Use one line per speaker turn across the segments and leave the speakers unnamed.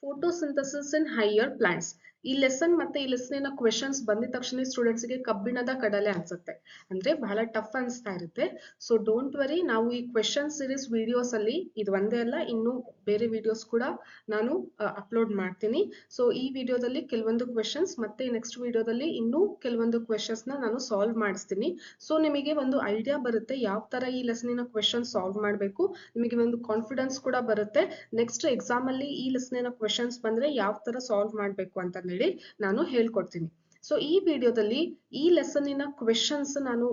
Photosynthesis in higher plants. ಈ lesson ಮತ್ತೆ ಈ ಲೆಸನಿನ ಕ್ವೆಶನ್ಸ್ ಬಂದಿದ ತಕ್ಷಣ ಸ್ಟೂಡೆಂಟ್ಸ್ ಗೆ ಕಬ್ಬಿಣದ ಕಡಲೆ ಅನ್ಸುತ್ತೆ, ಅಂದ್ರೆ ಬಹಳ ಟಫ್ ಅನ್ಸ್ತಾ ಇರುತ್ತೆ. ಸೊ ಡೋಂಟ್ ವರಿ, ನಾವು ಈ ಕ್ವೆಶನ್ ಸೀರೀಸ್ ವಿಡಿಯೋಸ್ ಅಲ್ಲಿ ಇದು ಒಂದೇ ಅಲ್ಲ, ಇನ್ನು ಬೇರೆ ವಿಡಿಯೋಸ್ ಕೂಡ ನಾನು ಅಪ್ಲೋಡ್ ಮಾಡ್ತೀನಿ. ಸೊ ಈ ವಿಡಿಯೋದಲ್ಲಿ ಕೆಲವೊಂದು ಕ್ವೆಶನ್ಸ್ ಮತ್ತೆ ನೆಕ್ಸ್ಟ್ ವಿಡಿಯೋದಲ್ಲಿ ಇನ್ನೂ ಕೆಲವೊಂದು ಕ್ವೆಶನ್ಸ್ ನಾನು ಸಾಲ್ವ್ ಮಾಡಿಸ್ತೀನಿ. ಸೊ ನಿಮಗೆ ಒಂದು ಐಡಿಯಾ ಬರುತ್ತೆ ಯಾವ ತರ ಈ ಲೆಸನಿನ ಕ್ವೆಶನ್ ಸಾಲ್ವ್ ಮಾಡಬೇಕು, ನಿಮಗೆ ಒಂದು ಕಾನ್ಫಿಡೆನ್ಸ್ ಕೂಡ ಬರುತ್ತೆ. ನೆಕ್ಸ್ಟ್ ಎಕ್ಸಾಮ್ ಅಲ್ಲಿ ಈ ಲೆಸನಿನ ಕ್ವೆಶನ್ಸ್ ಬಂದ್ರೆ ಯಾವ ತರ ಸಾಲ್ವ್ ಮಾಡಬೇಕು ಅಂತ ಹೇಳಿ ನಾನು ಹೇಳ್ಕೊಡ್ತೀನಿ. ಸೊ ಈ ವಿಡಿಯೋದಲ್ಲಿ ಈ ಲೆಸನಿನ ಕ್ವೆಶನ್ಸ್ ನಾನು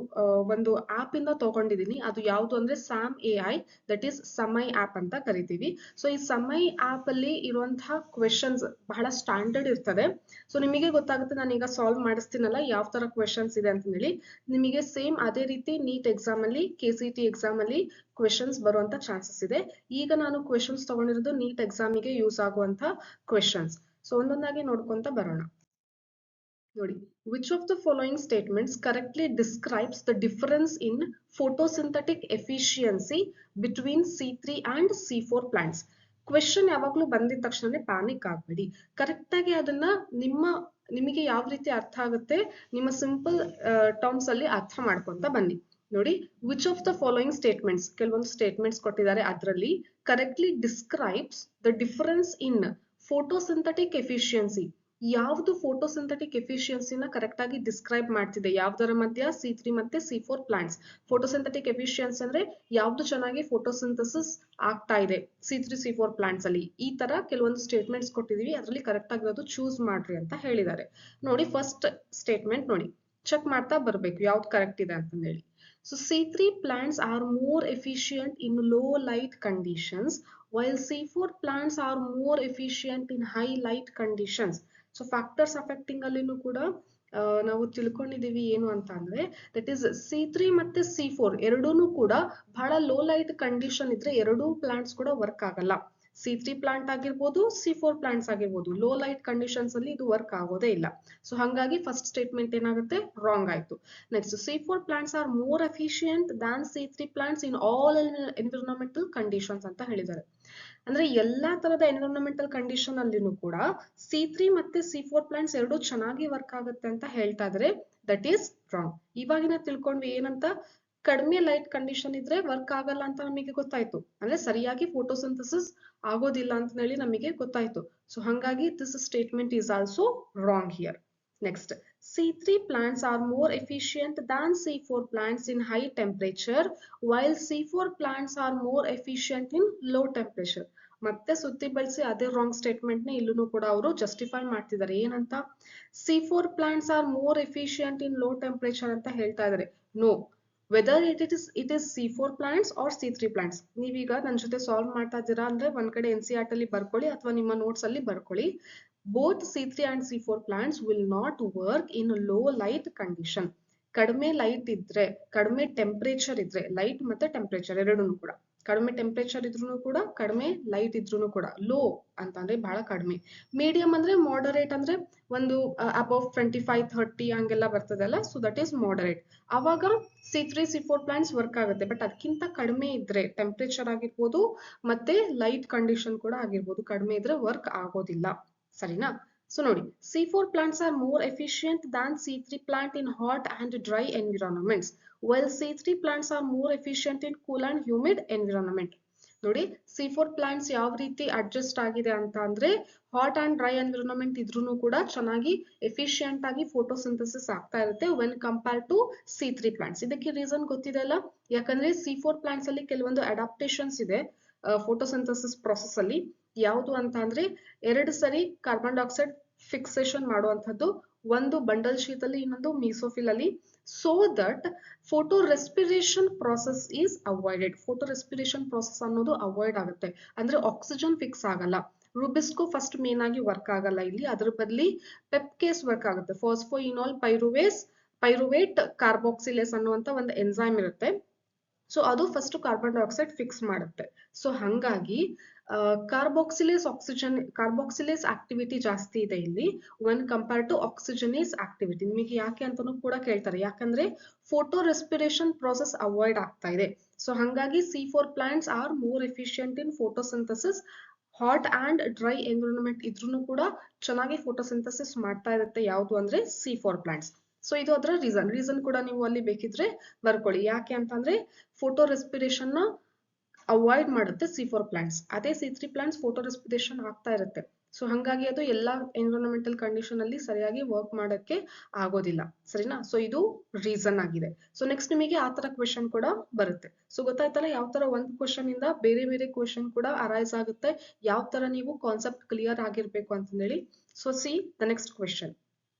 ಒಂದು ಆಪ್ ಇಂದ ತಗೊಂಡಿದ್ದೀನಿ. ಅದು ಯಾವುದು ಅಂದ್ರೆ Sam AI, that is Samai app ಅಂತ ಕರಿತೀವಿ. ಸೊ ಈ ಸಮೈ ಆಪ್ ಅಲ್ಲಿ ಇರುವಂತಹ ಕ್ವೆಶನ್ಸ್ ಬಹಳ ಸ್ಟ್ಯಾಂಡರ್ಡ್ ಇರ್ತದೆ. ಸೊ ನಿಮಗೆ ಗೊತ್ತಾಗುತ್ತೆ, ನಾನು ಈಗ ಸಾಲ್ವ್ ಮಾಡಿಸ್ತೀನಲ್ಲ ಯಾವ ತರ ಕ್ವೆಶನ್ಸ್ ಇದೆ ಅಂತ ಹೇಳಿ. ನಿಮಗೆ ಸೇಮ್ ಅದೇ ರೀತಿ ನೀಟ್ ಎಕ್ಸಾಮ್ ಅಲ್ಲಿ, KCT ಎಕ್ಸಾಮ್ ಅಲ್ಲಿ ಕ್ವೆಶನ್ಸ್ ಬರುವಂತ ಚಾನ್ಸಸ್ ಇದೆ. ಈಗ ನಾನು ಕ್ವೆಶನ್ಸ್ ತಗೊಂಡಿರೋದು ನೀಟ್ ಎಕ್ಸಾಮಿಗೆ ಯೂಸ್ ಆಗುವಂತ ಕ್ವೆಶನ್ಸ್. ಸೊ ಒಂದೊಂದಾಗಿ ನೋಡ್ಕೊಂತ ಬರೋಣ. ನೋಡಿ, which of the following statements correctly describes the difference in photosynthetic efficiency between C3 and C4 plants? Question ಯಾವಾಗ್ಲೂ ಬಂದಿದ ತಕ್ಷಣ ಪ್ಯಾನಿಕ್ ಆಗ್ಬೇಡಿ. ಕರೆಕ್ಟ್ ಆಗಿ ಅದನ್ನ ನಿಮಗೆ ಯಾವ ರೀತಿ ಅರ್ಥ ಆಗುತ್ತೆ ನಿಮ್ಮ ಸಿಂಪಲ್ ಟರ್ಮ್ಸ್ ಅಲ್ಲಿ ಅರ್ಥ ಮಾಡ್ಕೊಂತ ಬನ್ನಿ. ನೋಡಿ, which of the following statements, ಕೆಲವೊಂದು ಸ್ಟೇಟ್ಮೆಂಟ್ಸ್ ಕೊಟ್ಟಿದ್ದಾರೆ, ಅದರಲ್ಲಿ correctly describes the difference in photosynthetic efficiency. ಯಾವ್ದು ಫೋಟೋಸಿಂಥೆಟಿಕ್ ಎಫಿಷಿಯನ್ಸಿನ ಕರೆಕ್ಟ್ ಆಗಿ ಡಿಸ್ಕ್ರೈಬ್ ಮಾಡ್ತಿದೆ, ಯಾವ್ದರ ಮಧ್ಯ C3 ಮತ್ತೆ C4 ಪ್ಲಾಂಟ್ಸ್. ಫೋಟೋಸಿಂಥೆಟಿಕ್ ಎಫಿಷಿಯನ್ಸಿ ಅಂದ್ರೆ ಯಾವ್ದು ಚೆನ್ನಾಗಿ ಫೋಟೋಸಿಂಥಸಿಸ್ ಆಗ್ತಾ ಇದೆ C3 C4 ಪ್ಲಾಂಟ್ಸ್ ಅಲ್ಲಿ. ಈ ತರ ಕೆಲವೊಂದು ಸ್ಟೇಟ್ಮೆಂಟ್ಸ್ ಕೊಟ್ಟಿದೀವಿ, ಅದರಲ್ಲಿ ಕರೆಕ್ಟ್ ಆಗಿರೋದು ಚೂಸ್ ಮಾಡ್ರಿ ಅಂತ ಹೇಳಿದ್ದಾರೆ. ನೋಡಿ, ಫಸ್ಟ್ ಸ್ಟೇಟ್ಮೆಂಟ್ ನೋಡಿ, ಚೆಕ್ ಮಾಡ್ತಾ ಬರ್ಬೇಕು ಯಾವ್ದು ಕರೆಕ್ಟ್ ಇದೆ ಅಂತ ಹೇಳಿ. So C3 plants are more efficient in low light conditions, while C4 plants are more efficient in high light conditions. So factors affecting ಅಲ್ಲಿನೂ ಕೂಡ ನಾವು ತಿಳ್ಕೊಂಡಿದೀವಿ ಏನು ಅಂತ ಅಂದ್ರೆ, ದಟ್ ಈಸ್ C3 ಮತ್ತೆ C4 ಎರಡೂನು ಕೂಡ ಬಹಳ ಲೋ ಲೈಟ್ ಕಂಡೀಷನ್ ಇದ್ರೆ ಎರಡೂ ಪ್ಲಾಂಟ್ಸ್ ಕೂಡ ವರ್ಕ್ ಆಗಲ್ಲ. C3 ಪ್ಲಾಂಟ್ ಆಗಿರ್ಬೋದು, C4 ಪ್ಲಾಂಟ್ಸ್ ಆಗಿರ್ಬೋದು, ಲೋ ಲೈಟ್ ಕಂಡೀಷನ್ಸ್ ಅಲ್ಲಿ ಇದು ವರ್ಕ್ ಆಗೋದೇ ಇಲ್ಲ. ಸೊ ಹಾಗಾಗಿ ಫಸ್ಟ್ ಸ್ಟೇಟ್ಮೆಂಟ್ ಏನಾಗುತ್ತೆ, ರಾಂಗ್ ಆಯ್ತು. Next, C4 plants are more efficient than C3 plants in all environmental conditions ಅಂತ ಹೇಳಿದ್ದಾರೆ. ಅಂದ್ರೆ ಎಲ್ಲಾ ತರದ ಎನ್ವಿರಾನ್ಮೆಂಟಲ್ ಕಂಡೀಷನ್ ಅಲ್ಲಿನೂ ಕೂಡ C3 ಮತ್ತೆ C4 ಪ್ಲಾಂಟ್ಸ್ ಎರಡು ಚೆನ್ನಾಗಿ ವರ್ಕ್ ಆಗುತ್ತೆ ಅಂತ ಹೇಳ್ತಾ ಇದ್ರೆ, ದಟ್ ಈಸ್ ರಾಂಗ್. ಇವಾಗಿನ ತಿಳ್ಕೊಂಡ್ವಿ ಏನಂತ, ಕಡಿಮೆ ಲೈಟ್ ಕಂಡೀಷನ್ ಇದ್ರೆ ವರ್ಕ್ ಆಗಲ್ಲ ಅಂತ ನಮಗೆ ಗೊತ್ತಾಯ್ತು, ಅಂದ್ರೆ ಸರಿಯಾಗಿ ಫೋಟೋಸಿಂಥಸಿಸ್ ಆಗೋದಿಲ್ಲ ಅಂತ ಹೇಳಿ ನಮಗೆ ಗೊತ್ತಾಯ್ತು. ಸೊ ಹಾಗಾಗಿ this statement is also wrong here. Next, C3 plants are more efficient than C4 plants in high temperature, while C4 plants are more efficient in low temperature. ಮತ್ತೆ ಸುತ್ತಿ ಬಳಸಿ ಅದೇ ರಾಂಗ್ ಸ್ಟೇಟ್ಮೆಂಟ್ ನ ಇಲ್ಲೂ ಕೂಡ ಅವರು ಜಸ್ಟಿಫೈ ಮಾಡ್ತಿದ್ದಾರೆ. ಏನಂತ, C4 plants are more efficient in low temperature ಅಂತ ಹೇಳ್ತಾ ಇದ್ದಾರೆ. No, whether it is C4 plants or C3 plants. ನೀವೀಗ ನನ್ನ ಜೊತೆ ಸಾಲ್ವ್ ಮಾಡ್ತಾ ಇದ್ದೀರಾ ಅಂದ್ರೆ ಒಂದ್ ಕಡೆ NCERT ಅಲ್ಲಿ ಬರ್ಕೊಳ್ಳಿ ಅಥವಾ ನಿಮ್ಮ ನೋಟ್ಸ್ ಅಲ್ಲಿ ಬರ್ಕೊಳ್ಳಿ. Both C3 and C4 plants will not work in low light condition. ಕಡಿಮೆ ಲೈಟ್ ಇದ್ರೆ, ಕಡಿಮೆ ಟೆಂಪರೇಚರ್ ಇದ್ರೆ, ಲೈಟ್ ಮತ್ತೆ ಟೆಂಪರೇಚರ್ ಎರಡೂ ಕೂಡ, ಕಡಿಮೆ ಟೆಂಪರೇಚರ್ ಇದ್ರೂ ಕೂಡ, ಕಡಿಮೆ ಲೈಟ್ ಇದ್ರೂ ಕೂಡ. ಲೋ ಅಂತಂದ್ರೆ ಬಹಳ ಕಡಿಮೆ, ಮೀಡಿಯಂ ಅಂದ್ರೆ ಮಾಡರೇಟ್ ಅಂದ್ರೆ ಒಂದು ಅಬೌವ್ 25-30 ಹಂಗೆಲ್ಲ ಬರ್ತದಲ್ಲ, ಸೊ ದಟ್ ಈಸ್ ಮಾಡರೇಟ್. ಅವಾಗ C3 C4 ಪ್ಲಾಂಟ್ಸ್ ವರ್ಕ್ ಆಗುತ್ತೆ. ಬಟ್ ಅದಕ್ಕಿಂತ ಕಡಿಮೆ ಇದ್ರೆ, ಟೆಂಪರೇಚರ್ ಆಗಿರ್ಬೋದು ಮತ್ತೆ ಲೈಟ್ ಕಂಡೀಷನ್ ಕೂಡ ಆಗಿರ್ಬೋದು, ಕಡಿಮೆ ಇದ್ರೆ ವರ್ಕ್ ಆಗೋದಿಲ್ಲ. ಸರಿನಾ? ಸೊ ನೋಡಿ, C4 plants are more efficient than C3 plant in hot and dry environments, while C3 plants are more efficient in cool and humid environment. ನೋಡಿ, C4 plants ಯಾವ ರೀತಿ ಅಡ್ಜಸ್ಟ್ ಆಗಿದೆ ಅಂತ ಅಂದ್ರೆ, ಹಾಟ್ ಅಂಡ್ ಡ್ರೈ ಎನ್ವಿರಾನ್ಮೆಂಟ್ ಇದ್ರೂ ಕೂಡ ಚೆನ್ನಾಗಿ efficient ಆಗಿ ಫೋಟೋಸಿಂಥಸಿಸ್ ಆಗ್ತಾ ಇರುತ್ತೆ when compare to C3 plants. ಇದಕ್ಕೆ ರೀಸನ್ ಗೊತ್ತಿದೆ ಅಲ್ಲ, ಯಾಕಂದ್ರೆ C4 ಪ್ಲಾಂಟ್ಸ್ ಅಲ್ಲಿ ಕೆಲವೊಂದು ಅಡಾಪ್ಟೇಷನ್ಸ್ ಇದೆ ಫೋಟೋಸಿಂಥಸಿಸ್ ಪ್ರೊಸೆಸ್ ಅಲ್ಲಿ. ಯಾವುದು ಅಂತ ಅಂದ್ರೆ, 2 ಸರಿ ಕಾರ್ಬನ್ ಡೈಆಕ್ಸೈಡ್ ಫಿಕ್ಸೇಷನ್ ಮಾಡುವಂತದ್ದು, ಒಂದು ಬಂಡಲ್ ಶೀಟ್ ಅಲ್ಲಿ, ಇನ್ನೊಂದು ಮೀಸೋಫಿಲ್ ಅಲ್ಲಿ, so that photo respiration process is avoided. Photo respiration process ಅನ್ನೋದು ಅವಾಯ್ಡ್ ಆಗುತ್ತೆ, ಅಂದ್ರೆ ಆಕ್ಸಿಜನ್ ಫಿಕ್ಸ್ ಆಗಲ್ಲ. ರುಬಿಸ್ಕೋ ಫಸ್ಟ್ ಮೇನ್ ಆಗಿ ವರ್ಕ್ ಆಗಲ್ಲ ಇಲ್ಲಿ, ಅದ್ರ ಬದಲಿ ಪೆಪ್ಕೇಸ್ ವರ್ಕ್ ಆಗುತ್ತೆ. ಫಾಸ್ಫೋಯಿನಾಲ್ ಪೈರುವೇಟ್ ಕಾರ್ಬಾಕ್ಸಿಲೇಸ್ ಅನ್ನುವಂತ ಒಂದು ಎನ್ಸೈಮ್ ಇರುತ್ತೆ. ಸೊ ಅದು ಫಸ್ಟ್ ಕಾರ್ಬನ್ ಡೈಆಕ್ಸೈಡ್ ಫಿಕ್ಸ್ ಮಾಡುತ್ತೆ. ಸೊ ಹಂಗಾಗಿ ಕಾರ್ಬಾಕ್ಸಿಲೇಸ್ ಆಕ್ಟಿವಿಟಿ ಜಾಸ್ತಿ ಇದೆ ಇಲ್ಲಿ ಒನ್ ಕಂಪೇರ್ ಟು ಆಕ್ಸಿಜನೇಸ್ ಆಕ್ಟಿವಿಟಿ. ನಿಮಗೆ ಯಾಕೆ ಅಂತಾನೂ ಕೂಡ ಕೇಳ್ತಾರೆ, ಯಾಕಂದ್ರೆ ಫೋಟೋ ರೆಸ್ಪಿರೇಷನ್ ಪ್ರಾಸೆಸ್ ಅವಾಯ್ಡ್ ಆಗ್ತಾ ಇದೆ. ಸೊ ಹಂಗಾಗಿ C4 plants are more efficient in photosynthesis hot and dry environment ಇದ್ರೂ ಕೂಡ ಚೆನ್ನಾಗಿ ಫೋಟೋಸಿಂಥಸಿಸ್ ಮಾಡ್ತಾ ಇರುತ್ತೆ ಯಾವುದು ಅಂದ್ರೆ C4 ಪ್ಲಾಂಟ್ಸ್. ಸೊ ಇದು ಅದರ ರೀಸನ್ ಕೂಡ ನೀವು ಅಲ್ಲಿ ಬೇಕಿದ್ರೆ ಬರ್ಕೊಳ್ಳಿ. ಯಾಕೆ ಅಂತಂದ್ರೆ ಫೋಟೋ ರೆಸ್ಪಿರೇಷನ್ ನ ಅವಾಯ್ಡ್ ಮಾಡುತ್ತೆ C4 ಪ್ಲಾಂಟ್ಸ್. ಅದೇ C3 ಪ್ಲಾಂಟ್ಸ್ ಫೋಟೋ ರೆಸ್ಪಿರೇಷನ್ ಆಗ್ತಾ ಇರುತ್ತೆ. ಸೊ ಹಂಗಾಗಿ ಅದು ಎಲ್ಲಾ ಎನ್ವಿರಾನ್ಮೆಂಟಲ್ ಕಂಡೀಷನ್ ಅಲ್ಲಿ ಸರಿಯಾಗಿ ವರ್ಕ್ ಮಾಡಕ್ಕೆ ಆಗೋದಿಲ್ಲ, ಸರಿನಾ? ಸೊ ಇದು ರೀಸನ್ ಆಗಿದೆ. ಸೊ ನೆಕ್ಸ್ಟ್ ನಿಮಗೆ ಆ ತರ ಕ್ವೆಶನ್ ಕೂಡ ಬರುತ್ತೆ. ಸೊ ಗೊತ್ತಾಯ್ತಲ್ಲ ಯಾವ ತರ ಒಂದ್ ಕ್ವೆಶನ್ ಇಂದ ಬೇರೆ ಬೇರೆ ಕ್ವೆಶನ್ ಕೂಡ ಅರೈಸ್ ಆಗುತ್ತೆ, ಯಾವ ತರ ನೀವು ಕಾನ್ಸೆಪ್ಟ್ ಕ್ಲಿಯರ್ ಆಗಿರ್ಬೇಕು ಅಂತ ಹೇಳಿ. So C the next question.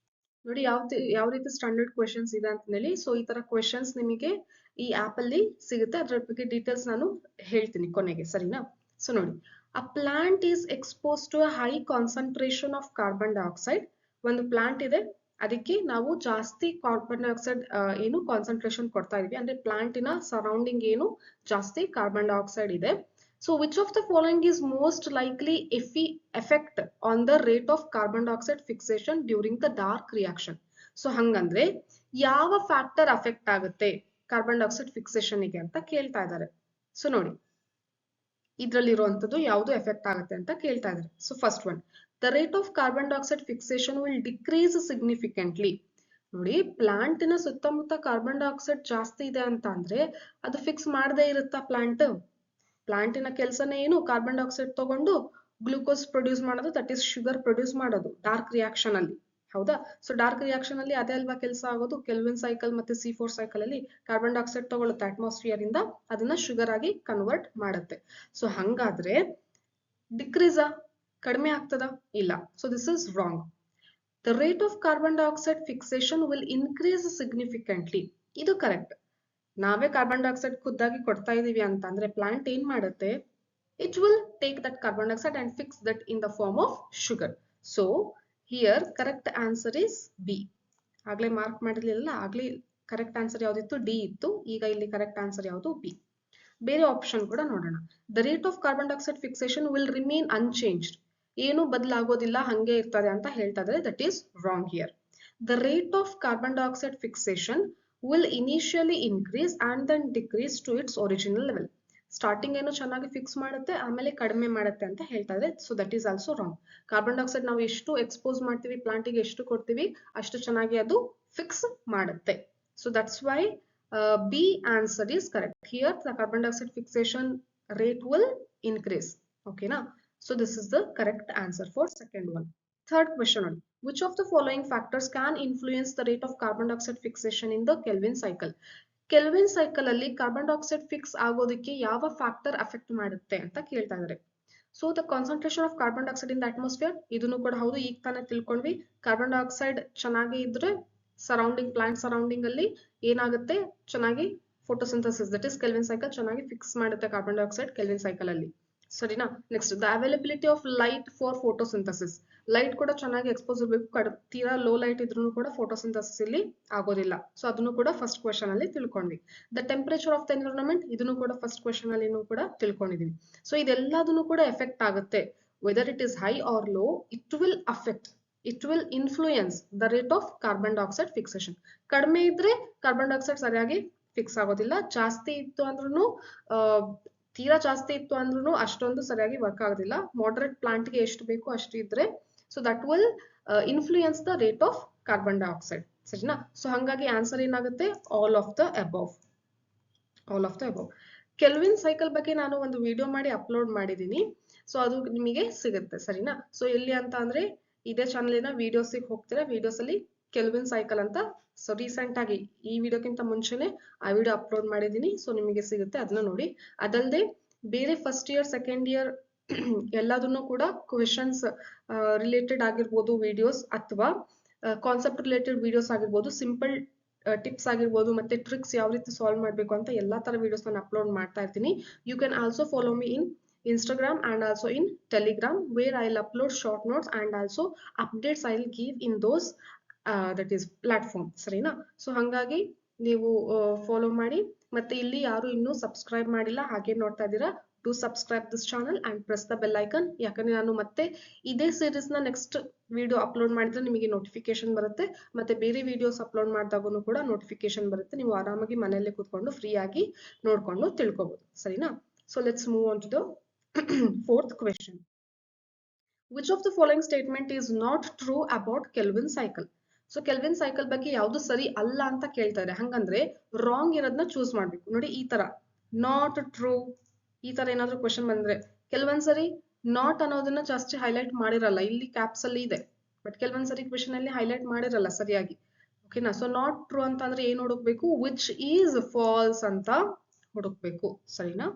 ನೋಡಿ ಯಾವ ರೀತಿ ಸ್ಟ್ಯಾಂಡರ್ಡ್ ಕ್ವೆಶನ್ಸ್ ಇದೆ ಅಂತ ಹೇಳಿ. ಸೊ ಈ ತರ ಕ್ವೆಶನ್ಸ್ ನಿಮಗೆ ಈ ಆಪ್ ಅಲ್ಲಿ ಸಿಗುತ್ತೆ. ಅದ್ರ ಬಗ್ಗೆ ಡೀಟೇಲ್ಸ್ ನಾನು ಹೇಳ್ತೀನಿ ಕೊನೆಗೆ, ಸರಿನಾ? ಸೊ ನೋಡಿ, uh plant is expose to uh high concentration of carbon dioxide. ಒಂದು ಪ್ಲಾಂಟ್ ಇದೆ, ಅದಕ್ಕೆ ನಾವು ಜಾಸ್ತಿ ಕಾರ್ಬನ್ ಡೈಆಕ್ಸೈಡ್ ಏನು ಕಾನ್ಸಂಟ್ರೇಷನ್ ಕೊಡ್ತಾ ಇದೀವಿ ಅಂದ್ರೆ ಪ್ಲಾಂಟಿನ ಸರೌಂಡಿಂಗ್ ಏನು ಜಾಸ್ತಿ ಕಾರ್ಬನ್ ಡೈಆಕ್ಸೈಡ್ ಇದೆ. So which of the following is most likely effect on the rate of carbon dioxide fixation during the dark reaction? So ಹಂಗಂದ್ರೆ ಯಾವ ಫ್ಯಾಕ್ಟರ್ ಅಫೆಕ್ಟ್ ಆಗುತ್ತೆ ಕಾರ್ಬನ್ ಡೈಆಕ್ಸೈಡ್ ಫಿಕ್ಸೇಷನ್ ಗೆ ಅಂತ ಕೇಳ್ತಾ ಇದ್ದಾರೆ. ಸೊ ನೋಡಿ, ಇದ್ರಲ್ಲಿರುವಂತದ್ದು ಯಾವುದು ಎಫೆಕ್ಟ್ ಆಗುತ್ತೆ ಅಂತ ಕೇಳ್ತಾ ಇದ್ದಾರೆ. So first one, the rate of carbon dioxide fixation will decrease significantly. ನೋಡಿ, ಪ್ಲಾಂಟಿನ ಸುತ್ತಮುತ್ತ ಕಾರ್ಬನ್ ಡೈಆಕ್ಸೈಡ್ ಜಾಸ್ತಿ ಇದೆ ಅಂತ ಅಂದ್ರೆ ಅದು ಫಿಕ್ಸ್ ಮಾಡದೇ ಇರುತ್ತಾ ಪ್ಲಾಂಟಿನ ಕೆಲಸನೇ ಏನು? ಕಾರ್ಬನ್ ಡೈಆಕ್ಸೈಡ್ ತಗೊಂಡು ಗ್ಲೂಕೋಸ್ ಪ್ರೊಡ್ಯೂಸ್ ಮಾಡೋದು, ದಟ್ ಈಸ್ ಶುಗರ್ ಪ್ರೊಡ್ಯೂಸ್ ಮಾಡೋದು ಡಾರ್ಕ್ ರಿಯಾಕ್ಷನ್ ಅಲ್ಲಿ, ಹೌದಾ? ಸೊ ಡಾರ್ಕ್ ರಿಯಾಕ್ಷನ್ ಅಲ್ಲಿ ಅದೇ ಅಲ್ವಾ ಕೆಲಸ ಆಗೋದು. ಕೆಲ್ವಿನ್ ಸೈಕಲ್ ಮತ್ತೆ C4 ಸೈಕಲ್ ಅಲ್ಲಿ ಕಾರ್ಬನ್ ಡೈಆಕ್ಸೈಡ್ ತಗೊಳುತ್ತೆ ಅಟ್ಮಾಸ್ಫಿಯರ್ ಇಂದ, ಅದನ್ನ ಶುಗರ್ ಆಗಿ ಕನ್ವರ್ಟ್ ಮಾಡುತ್ತೆ. ಸೊ ಹಂಗಾದ್ರೆ ಡಿಕ್ರೀಸ್ ಕಡಿಮೆ ಆಗ್ತದ? ಇಲ್ಲ. So this is wrong. The rate of carbon dioxide fixation will increase significantly. ಇದು ಕರೆಕ್ಟ್. ನಾವೇ ಕಾರ್ಬನ್ ಡೈಆಕ್ಸೈಡ್ ಖುದ್ದಾಗಿ ಕೊಡ್ತಾ ಇದೀವಿ ಅಂತ ಅಂದ್ರೆ ಪ್ಲಾಂಟ್ ಏನ್ ಮಾಡುತ್ತೆ? It will take that carbon dioxide and fix that in the form of sugar. So here correct answer is B. ಆಗ್ಲೇ ಮಾರ್ಕ್ ಮಾಡಿರ್ಲಿಲ್ಲ, ಆಗ್ಲೇ ಕರೆಕ್ಟ್ ಆನ್ಸರ್ ಯಾವ್ದಿತ್ತು? ಡಿ ಇತ್ತು. ಈಗ ಇಲ್ಲಿ ಕರೆಕ್ಟ್ ಆನ್ಸರ್ ಯಾವುದು? ಬಿ. ಬೇರೆ ಆಪ್ಷನ್ ಕೂಡ ನೋಡೋಣ. The rate of carbon dioxide fixation will remain unchanged. ಏನು ಬದಲಾಗೋದಿಲ್ಲ, ಹಂಗೆ ಇರ್ತದೆ ಅಂತ ಹೇಳ್ತಾ ಇದ್ದಾರೆ. That is wrong here. The rate of carbon dioxide fixation will initially increase and then decrease to its original level. Starting ಏನು ಚೆನ್ನಾಗಿ ಫಿಕ್ಸ್ ಮಾಡುತ್ತೆ, ಆಮೇಲೆ ಕಡಿಮೆ ಮಾಡುತ್ತೆ ಅಂತ ಹೇಳ್ತಾ ಇದೆ. So that is also wrong. Carbon dioxide ನಾವು ಎಷ್ಟು ಎಕ್ಸ್ಪೋಸ್ ಮಾಡ್ತೀವಿ, ಪ್ಲಾಂಟಿಗೆ ಎಷ್ಟು ಕೊಡ್ತೀವಿ, ಅಷ್ಟು ಚೆನ್ನಾಗಿ ಅದು ಫಿಕ್ಸ್ ಮಾಡುತ್ತೆ. So that's why B answer is correct. Here the carbon dioxide fixation rate will increase. ಓಕೆನಾ? So this is the correct answer for second one. Third question on which of the following factors can influence the rate of carbon dioxide fixation in the Kelvin cycle? Kelvin cycle ಅಲ್ಲಿ carbon dioxide fix ಆಗೋದಕ್ಕೆ ಯಾವ factor affect ಮಾಡುತ್ತೆ ಅಂತ ಕೇಳ್ತಾ ಇದ್ದಾರೆ. So the concentration of carbon dioxide in the atmosphere, ಇದನ್ನು ಕೂಡ ಹೌದು. ಈಗ ತಾನೇ ತಿಳ್ಕೊಂಡ್ವಿ, ಕಾರ್ಬನ್ ಡೈಆಕ್ಸೈಡ್ ಚೆನ್ನಾಗಿ ಇದ್ರೆ ಸರೌಂಡಿಂಗ್ ಪ್ಲಾಂಟ್ ಸರೌಂಡಿಂಗ್ ಅಲ್ಲಿ ಏನಾಗುತ್ತೆ? ಚೆನ್ನಾಗಿ photosynthesis, that is kelvin cycle ಚೆನ್ನಾಗಿ ಫಿಕ್ಸ್ ಮಾಡುತ್ತೆ ಕಾರ್ಬನ್ ಡೈಆಕ್ಸೈಡ್ ಕೆಲ್ವಿನ್ ಸೈಕಲ್ ಅಲ್ಲಿ, ಸರಿನಾ? Next, the availability of light for photosynthesis. Light ಕೂಡ ಚೆನ್ನಾಗಿ ಎಕ್ಸ್ಪೋಸ್ ಇರಬೇಕು. ತೀರಾ ಲೋ ಲೈಟ್ ಇದ್ರೂ ಕೂಡ ಫೋಟೋಸಿಂಥಸಿಸ್ ಇಲ್ಲಿ ಆಗೋದಿಲ್ಲ. ಸೊ ಅದನ್ನು ಕೂಡ ಫಸ್ಟ್ ಕ್ವೆಶನ್ ಅಲ್ಲಿ ತಿಳ್ಕೊಂಡ್ವಿ. The temperature of the environment, ಇದನ್ನು ಕೂಡ ಫಸ್ಟ್ ಕ್ವೆಶನ್ ಅಲ್ಲಿ ಕೂಡ ತಿಳ್ಕೊಂಡಿದೀವಿ. ಸೊ ಇದೆಲ್ಲದನ್ನು ಕೂಡ ಎಫೆಕ್ಟ್ ಆಗುತ್ತೆ. Whether it is high or low, it will affect, it will influence the rate of carbon dioxide fixation. ಕಡಿಮೆ ಇದ್ರೆ ಕಾರ್ಬನ್ ಡೈಆಕ್ಸೈಡ್ ಸರಿಯಾಗಿ ಫಿಕ್ಸ್ ಆಗೋದಿಲ್ಲ. ಜಾಸ್ತಿ ಇತ್ತು ಅಂದ್ರೂ ತೀರಾ ಜಾಸ್ತಿ ಇತ್ತು ಅಂದ್ರೂ ಅಷ್ಟೊಂದು ಸರಿಯಾಗಿ ವರ್ಕ್ ಆಗೋದಿಲ್ಲ. ಮಾಡರೇಟ್ ಪ್ಲಾಂಟ್ ಗೆ ಎಷ್ಟು ಬೇಕು ಅಷ್ಟು ಇದ್ರೆ, so that will influence the rate of carbon dioxide, ಸರಿನಾ? ಸೊ ಹಂಗಾಗಿ ಆನ್ಸರ್ ಏನಾಗುತ್ತೆ? All of the above. All of the above. Kelvin cycle ಬಗ್ಗೆ ನಾನು ಒಂದು ವಿಡಿಯೋ ಮಾಡಿ ಅಪ್ಲೋಡ್ ಮಾಡಿದೀನಿ. ಸೊ ಅದು ನಿಮಗೆ ಸಿಗುತ್ತೆ, ಸರಿನಾ? ಸೊ ಎಲ್ಲಿ ಅಂತ ಅಂದ್ರೆ ಇದೇ ಚಾನಲಿನ ವಿಡಿಯೋಸಿಗೆ ಹೋಗ್ತೀರಾ, ವಿಡಿಯೋಸ್ ಅಲ್ಲಿ ಕೆಲ್ವಿನ್ ಸೈಕಲ್ ಅಂತ, ಸೊ ರೀಸೆಂಟ್ ಆಗಿ ಈ ವಿಡಿಯೋಕ್ಕಿಂತ ಮುಂಚೆನೆ ಆ ವಿಡಿಯೋ ಅಪ್ಲೋಡ್ ಮಾಡಿದೀನಿ. ಸೊ ನಿಮಗೆ ಸಿಗುತ್ತೆ, ಅದನ್ನ ನೋಡಿ. ಅದಲ್ಲದೆ ಬೇರೆ ಫಸ್ಟ್ ಇಯರ್ ಸೆಕೆಂಡ್ ಇಯರ್ ಎಲ್ಲದನ್ನು ಕೂಡ ಕ್ವೆಶನ್ಸ್ ರಿಲೇಟೆಡ್ ಆಗಿರ್ಬೋದು ವಿಡಿಯೋಸ್, ಅಥವಾ ಕಾನ್ಸೆಪ್ಟ್ ರಿಲೇಟೆಡ್ ವಿಡಿಯೋಸ್ ಆಗಿರ್ಬೋದು, ಸಿಂಪಲ್ ಟಿಪ್ಸ್ ಆಗಿರ್ಬೋದು, ಮತ್ತೆ ಟ್ರಿಕ್ಸ್ ಯಾವ ರೀತಿ ಸಾಲ್ವ್ ಮಾಡಬೇಕು ಅಂತ ಎಲ್ಲಾ ತರ ವಿಡಿಯೋಸ್ ನಾನು ಅಪ್ಲೋಡ್ ಮಾಡ್ತಾ ಇರ್ತೀನಿ. You can also follow me in Instagram and also in Telegram, where I'll upload short notes and also updates I'll give in those that is platform, ಸರಿನಾ? ಸೊ ಹಂಗಾಗಿ ನೀವು ಫಾಲೋ ಮಾಡಿ. ಮತ್ತೆ ಇಲ್ಲಿ ಯಾರು ಇನ್ನೂ ಸಬ್ಸ್ಕ್ರೈಬ್ ಮಾಡಿಲ್ಲ ಹಾಗೆ ನೋಡ್ತಾ ಇದ್ದೀರಾ, to subscribe this channel and press the bell icon. ಯಾಕಂದ್ರೆ ನಾನು ಮತ್ತೆ ಇದೇ ಸೀರೀಸ್ ನ ನೆಕ್ಸ್ಟ್ ವಿಡಿಯೋ ಅಪ್ಲೋಡ್ ಮಾಡಿದ್ರೆ ನಿಮಗೆ ನೋಟಿಫಿಕೇಶನ್ ಬರುತ್ತೆ. ಮತ್ತೆ ಬೇರೆ ವಿಡಿಯೋಸ್ ಅಪ್ಲೋಡ್ ಮಾಡಿದಾಗೂ ಕೂಡ ನೋಟಿಫಿಕೇಶನ್ ಬರುತ್ತೆ. ನೀವು ಆರಾಮಾಗಿ ಮನೆಯಲ್ಲೇ ಕೂತ್ಕೊಂಡು ಫ್ರೀ ಆಗಿ ನೋಡ್ಕೊಂಡು ತಿಳ್ಕೊಬಹುದು, ಸರಿನಾ? So let's move on to the fourth question. Which of the following statement is not true about Kelvin cycle. So Kelvin cycle ಬಗ್ಗೆ ಯಾವ್ದು ಸರಿ ಅಲ್ಲ ಅಂತ ಕೇಳ್ತಾರೆ. ಹಂಗಂದ್ರೆ ರಾಂಗ್ ಇರೋದನ್ನ ಚೂಸ್ ಮಾಡ್ಬೇಕು. ನೋಡಿ ಈ ತರ ನಾಟ್ ಟ್ರೂ, ಈ ತರ ಏನಾದ್ರು ಕ್ವಶನ್ ಬಂದ್ರೆ ಕೆಲವೊಂದ್ಸರಿ ನಾಟ್ ಅನ್ನೋದನ್ನ ಜಾಸ್ತಿ ಹೈಲೈಟ್ ಮಾಡಿರಲ್ಲ, ಇಲ್ಲಿ ಕ್ಯಾಪ್ಸ್ ಅಲ್ಲಿ ಇದೆ, ಬಟ್ ಕೆಲವೊಂದ್ಸರಿ ಕ್ವಶನ್ ಅಲ್ಲಿ ಹೈಲೈಟ್ ಮಾಡಿರಲ್ಲ ಸರಿಯಾಗಿ. ಓಕೆನಾ. ಸೊ ನಾಟ್ ಟ್ರೂ ಅಂತ ಅಂದ್ರೆ ಏನ್ ಹುಡುಕ್ಬೇಕು, ವಿಚ್ ಈಸ್ ಫಾಲ್ಸ್ ಅಂತ ಹುಡುಕ್ಬೇಕು. ಸರಿನಾ.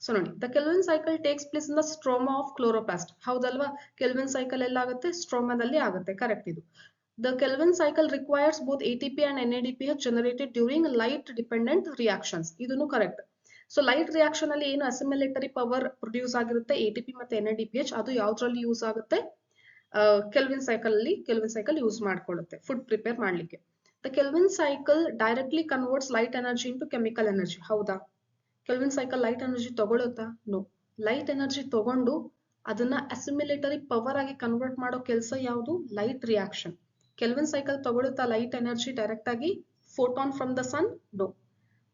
ಸೊ ನೋಡಿ, the Calvin cycle takes place in the stroma of chloroplast. ಹೌದಲ್ವಾ, ಕೆಲ್ವಿನ್ ಸೈಕಲ್ ಎಲ್ಲ ಆಗುತ್ತೆ, ಸ್ಟ್ರೋಮಾದಲ್ಲಿ ಆಗುತ್ತೆ. ಕರೆಕ್ಟ್ ಇದು. The Calvin cycle requires both ATP and NADPH generated during light dependent reactions. ಇದನ್ನು ಕರೆಕ್ಟ್. ಸೊ ಲೈಟ್ ರಿಯಾಕ್ಷನ್ ಅಲ್ಲಿ ಏನು ಅಸಿಮಿಲೇಟರಿ ಪವರ್ ಪ್ರೊಡ್ಯೂಸ್ ಆಗಿರುತ್ತೆ ATP ಮತ್ತೆ NADPH, ಅದು ಯಾವ್ದ್ರಲ್ಲಿ ಯೂಸ್ ಆಗುತ್ತೆ, ಕೆಲ್ವಿನ್ ಸೈಕಲ್ ಯೂಸ್ ಮಾಡ್ಕೊಳ್ಳುತ್ತೆ ಫುಡ್ ಪ್ರಿಪೇರ್ ಮಾಡ್ಲಿಕ್ಕೆ. The Calvin cycle directly converts light energy into chemical energy. ಹೌದಾ, ಕೆಲ್ವಿನ್ ಸೈಕಲ್ ಲೈಟ್ ಎನರ್ಜಿ ತಗೊಳುತ್ತಾ? ನೋ. ಲೈಟ್ ಎನರ್ಜಿ ತಗೊಂಡು ಅದನ್ನ ಅಸಿಮಿಲೇಟರಿ ಪವರ್ ಆಗಿ ಕನ್ವರ್ಟ್ ಮಾಡೋ ಕೆಲಸ ಯಾವುದು, ಲೈಟ್ ರಿಯಾಕ್ಷನ್. ಕೆಲ್ವಿನ್ ಸೈಕಲ್ ತಗೊಳುತ್ತಾ ಲೈಟ್ ಎನರ್ಜಿ ಡೈರೆಕ್ಟ್ ಆಗಿ photon from the sun? No.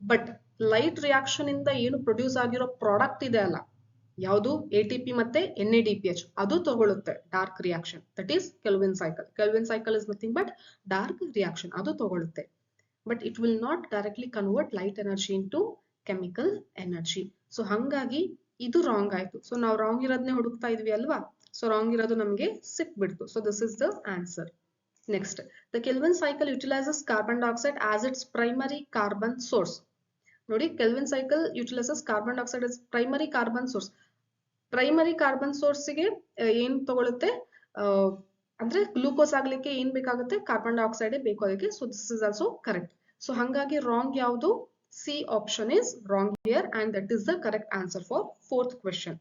But light reaction ಇಂದ ಏನು ಪ್ರೊಡ್ಯೂಸ್ ಆಗಿರೋ ಪ್ರಾಡಕ್ಟ್ ಇದೆ ಅಲ್ಲ, ಯಾವುದು ATP ಮತ್ತೆ NADPH, ಅದು ತಗೊಳುತ್ತೆ dark reaction. That is kelvin cycle. Kelvin cycle is nothing but dark reaction, ಅದು ತಗೊಳುತ್ತೆ. But it will not directly convert light energy into chemical energy. So ಹಂಗಾಗಿ ಇದು ರಾಂಗ್ ಆಯ್ತು. ಸೊ ನಾವು ರಾಂಗ್ ಇರೋದನ್ನೇ ಹುಡುಕ್ತಾ ಇದ್ವಿ ಅಲ್ವಾ. ಸೊ ರಾಂಗ್ ಇರೋದು ನಮಗೆ ಸಿಕ್ಬಿಡ್ತು. So this is the answer. Next, the Calvin cycle utilises carbon dioxide as its primary carbon source. ನೋಡಿ, Calvin cycle utilises carbon dioxide as primary carbon source. Primary carbon ಸೋರ್ಸ್ಗೆ ಏನ್ ತಗೊಳುತ್ತೆ, ಅಂದ್ರೆ ಗ್ಲೂಕೋಸ್ ಆಗ್ಲಿಕ್ಕೆ ಏನ್ ಬೇಕಾಗುತ್ತೆ, ಕಾರ್ಬನ್ ಡೈಆಕ್ಸೈಡ್ ಬೇಕು ಅದಕ್ಕೆ. So this is also correct. So ಹಂಗಾಗಿ ರಾಂಗ್ ಯಾವುದು, C option is wrong here and that is the correct answer for fourth question.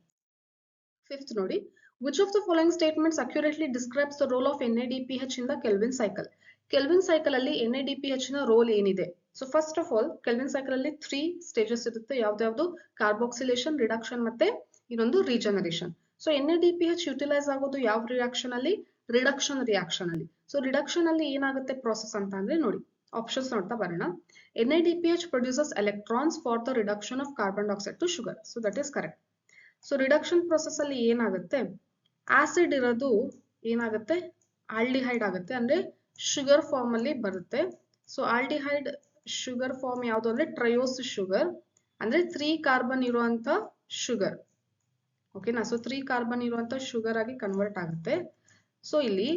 Fifth ನೋಡಿ, which of the following statements accurately describes the role of NADPH in the Kelvin cycle? Kelvin cycle ಅಲ್ಲಿ NADPH ನ roll ಏನಿದೆ? So first of all kelvin cycle ಅಲ್ಲಿ 3 stages ಇರುತ್ತೆ. ಯಾವ್ದು, ಕಾರ್ಬಾಕ್ಸಿಲೇಷನ್, reduction ಮತ್ತೆ ಇನ್ನೊಂದು regeneration. So NADPH utilise ಆಗೋದು ಯಾವ ರಿಯಾಕ್ಷನ್ ಅಲ್ಲಿ, ರಿಡಕ್ಷನ್ ರಿಯಾಕ್ಷನ್ ಅಲ್ಲಿ. ಸೊ ರಿಡಕ್ಷನ್ ಅಲ್ಲಿ ಏನಾಗುತ್ತೆ ಪ್ರೋಸೆಸ್ ಅಂತ ಅಂದ್ರೆ ನೋಡಿ, ಆಪ್ಷನ್ಸ್ ನೋಡ್ತಾ ಬರೋಣ. NADPH produces electrons for the reduction of carbon dioxide to sugar. So that is correct. So reduction process ಅಲ್ಲಿ ಏನಾಗುತ್ತೆ, ಆಸಿಡ್ ಇರೋದು ಏನಾಗುತ್ತೆ, ಆಲ್ಡಿಹೈಡ್ ಆಗುತ್ತೆ, ಅಂದ್ರೆ ಶುಗರ್ ಫಾರ್ಮ್ ಅಲ್ಲಿ ಬರುತ್ತೆ. ಸೊ ಆಲ್ಡಿಹೈಡ್ ಶುಗರ್ ಫಾರ್ಮ್ ಯಾವುದು ಅಂದ್ರೆ ಟ್ರಯೋಸ್ ಶುಗರ್, ಅಂದ್ರೆ 3 ಕಾರ್ಬನ್ ಇರುವಂತ ಶುಗರ್. ಓಕೆನಾ. ಸೊ 3 ಕಾರ್ಬನ್ ಇರುವಂತ ಶುಗರ್ ಆಗಿ ಕನ್ವರ್ಟ್ ಆಗುತ್ತೆ. ಸೊ ಇಲ್ಲಿ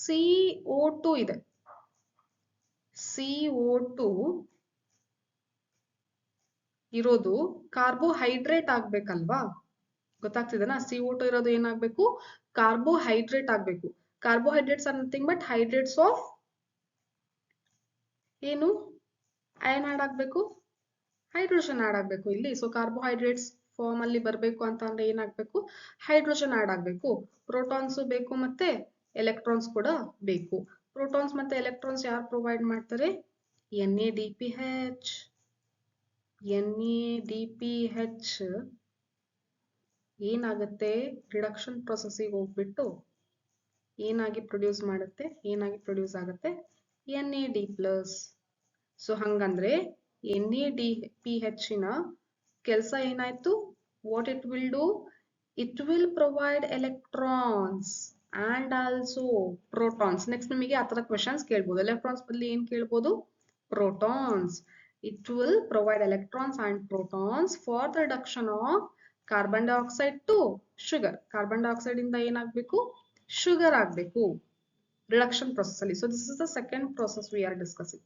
CO2 ಇದೆ. CO2 ಇರೋದು ಕಾರ್ಬೋಹೈಡ್ರೇಟ್ ಆಗ್ಬೇಕಲ್ವಾ, ಗೊತ್ತಾಗ್ತಿದೆನಾ. CO2 ಇರೋದು ಏನಾಗ್ಬೇಕು, ಕಾರ್ಬೋಹೈಡ್ರೇಟ್ ಆಗ್ಬೇಕು. Carbohydrates are nothing but hydrates of ಏನು, ಅಯನ್ ಆಡ್ ಆಗ್ಬೇಕು, ಹೈಡ್ರೋಜನ್ ಆಡ್ ಆಗ್ಬೇಕು ಇಲ್ಲಿ. ಸೊ ಕಾರ್ಬೋಹೈಡ್ರೇಟ್ಸ್ ಫಾರ್ಮ್ ಅಲ್ಲಿ ಬರ್ಬೇಕು ಅಂತ ಅಂದ್ರೆ ಏನಾಗ್ಬೇಕು, ಹೈಡ್ರೋಜನ್ ಆಡ್ ಆಗ್ಬೇಕು. ಪ್ರೋಟಾನ್ಸ್ ಬೇಕು ಮತ್ತೆ ಎಲೆಕ್ಟ್ರಾನ್ಸ್ ಕೂಡ ಬೇಕು. ಪ್ರೋಟಾನ್ಸ್ ಮತ್ತೆ ಎಲೆಕ್ಟ್ರಾನ್ಸ್ ಯಾರು ಪ್ರೊವೈಡ್ ಮಾಡ್ತಾರೆ, NADPH. NADPH ಏನಾಗುತ್ತೆ, ರಿಡಕ್ಷನ್ ಪ್ರೊಸೆಸ್ಸಿಗೆ ಹೋಗ್ಬಿಟ್ಟು ಏನಾಗಿ ಪ್ರೊಡ್ಯೂಸ್ ಮಾಡುತ್ತೆ, ಏನಾಗಿ ಪ್ರೊಡ್ಯೂಸ್ ಆಗುತ್ತೆ, NAD+. ಸೊ ಹಂಗಂದ್ರೆ NADPH ನ ಕೆಲಸ ಏನಾಯ್ತು, what it will do, it will provide electrons and also protons. Next ನಿಮಗೆ ಆ ತರ ಕ್ವೆಶನ್ಸ್ ಕೇಳ್ಬೋದು. ಎಲೆಕ್ಟ್ರಾನ್ಸ್ ಬದಲು ಏನ್ ಕೇಳ್ಬೋದು, protons. It will provide electrons and protons for the reduction of carbon dioxide to sugar. Carbon dioxide ಇಂದ ಏನಾಗಬೇಕು, sugar ಆಗಬೇಕು ರಿಡಕ್ಷನ್ ಪ್ರೊಸೆಸ್ ಅಲ್ಲಿ. So this is the second process we are discussing.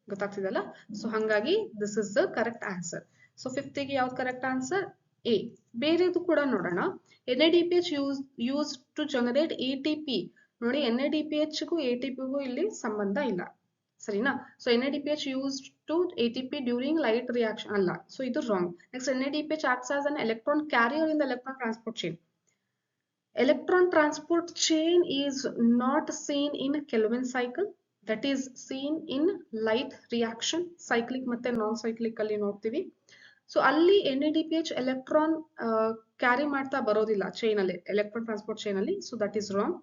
ಗೊತ್ತಾಗ್ತಿದಲ್ಲ. So ಹಂಗಾಗಿ this is the correct answer. So fifth ಗೆ ಯಾವ್ದು correct answer, A. ಬೇರೆದು ಕೂಡ ನೋಡೋಣ. NADPH use to generate ATP. ನೋಡಿ, NADPH ಗೂ ATP ಗೂ ಇಲ್ಲಿ ಸಂಬಂಧ ಇಲ್ಲ, ಸರಿನಾ. So NADPH used to ATP during light reaction ಅಲ್ಲ. ಸೊ ಇದು wrong. Next, NADPH acts as an electron carrier in the electron transport chain. Electron transport chain is not seen in Kelvin cycle. That is seen in light reaction. Cyclic ಮತ್ತೆ ನಾನ್ cyclic ಅಲ್ಲಿ ನೋಡ್ತೀವಿ. So ಅಲ್ಲಿ NADPH electron carry ಮಾಡ್ತಾ ಬರೋದಿಲ್ಲ chain ಅಲ್ಲಿ, electron transport chain ಅಲ್ಲಿ. So that is wrong.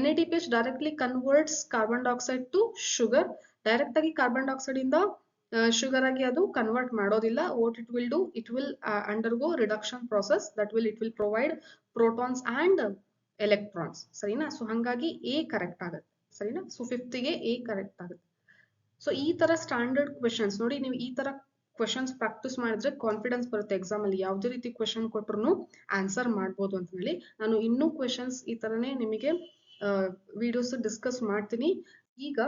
NADPH directly converts carbon dioxide to sugar. Direct ಆಗಿ carbon dioxide ಇಂದ ಶುಗರ್ ಆಗಿ ಅದು ಕನ್ವರ್ಟ್ ಮಾಡೋದಿಲ್ಲ. What it will do, it will undergo reduction process. That will, it will provide protons and electrons. ಸರಿನಾ? So ಹಂಗಾಗಿ A correct ಆಗುತ್ತೆ. ಸರಿನಾ? So 5th ಗೆ ಎ ಕರೆಕ್ಟ್ ಆಗುತ್ತೆ. ಸೊ ಈ ತರ ಸ್ಟ್ಯಾಂಡರ್ಡ್ ಕ್ವೆಶನ್ಸ್ ನೋಡಿ, ನೀವು ಈ ತರ ಕ್ವೆಶನ್ಸ್ ಪ್ರಾಕ್ಟೀಸ್ ಮಾಡಿದ್ರೆ ಕಾನ್ಫಿಡೆನ್ಸ್ ಬರುತ್ತೆ ಎಕ್ಸಾಮ್ ಅಲ್ಲಿ ಯಾವುದೇ ರೀತಿ ಕ್ವೆಶನ್ ಕೊಟ್ರು ಆನ್ಸರ್ ಮಾಡ್ಬೋದು ಅಂತ ಹೇಳಿ. ನಾನು ಇನ್ನೂ ಕ್ವೆಶನ್ಸ್ ಈ ತರನೇ ನಿಮಗೆ ವಿಡಿಯೋಸ್ ಡಿಸ್ಕಸ್ ಮಾಡ್ತೀನಿ. ಈಗ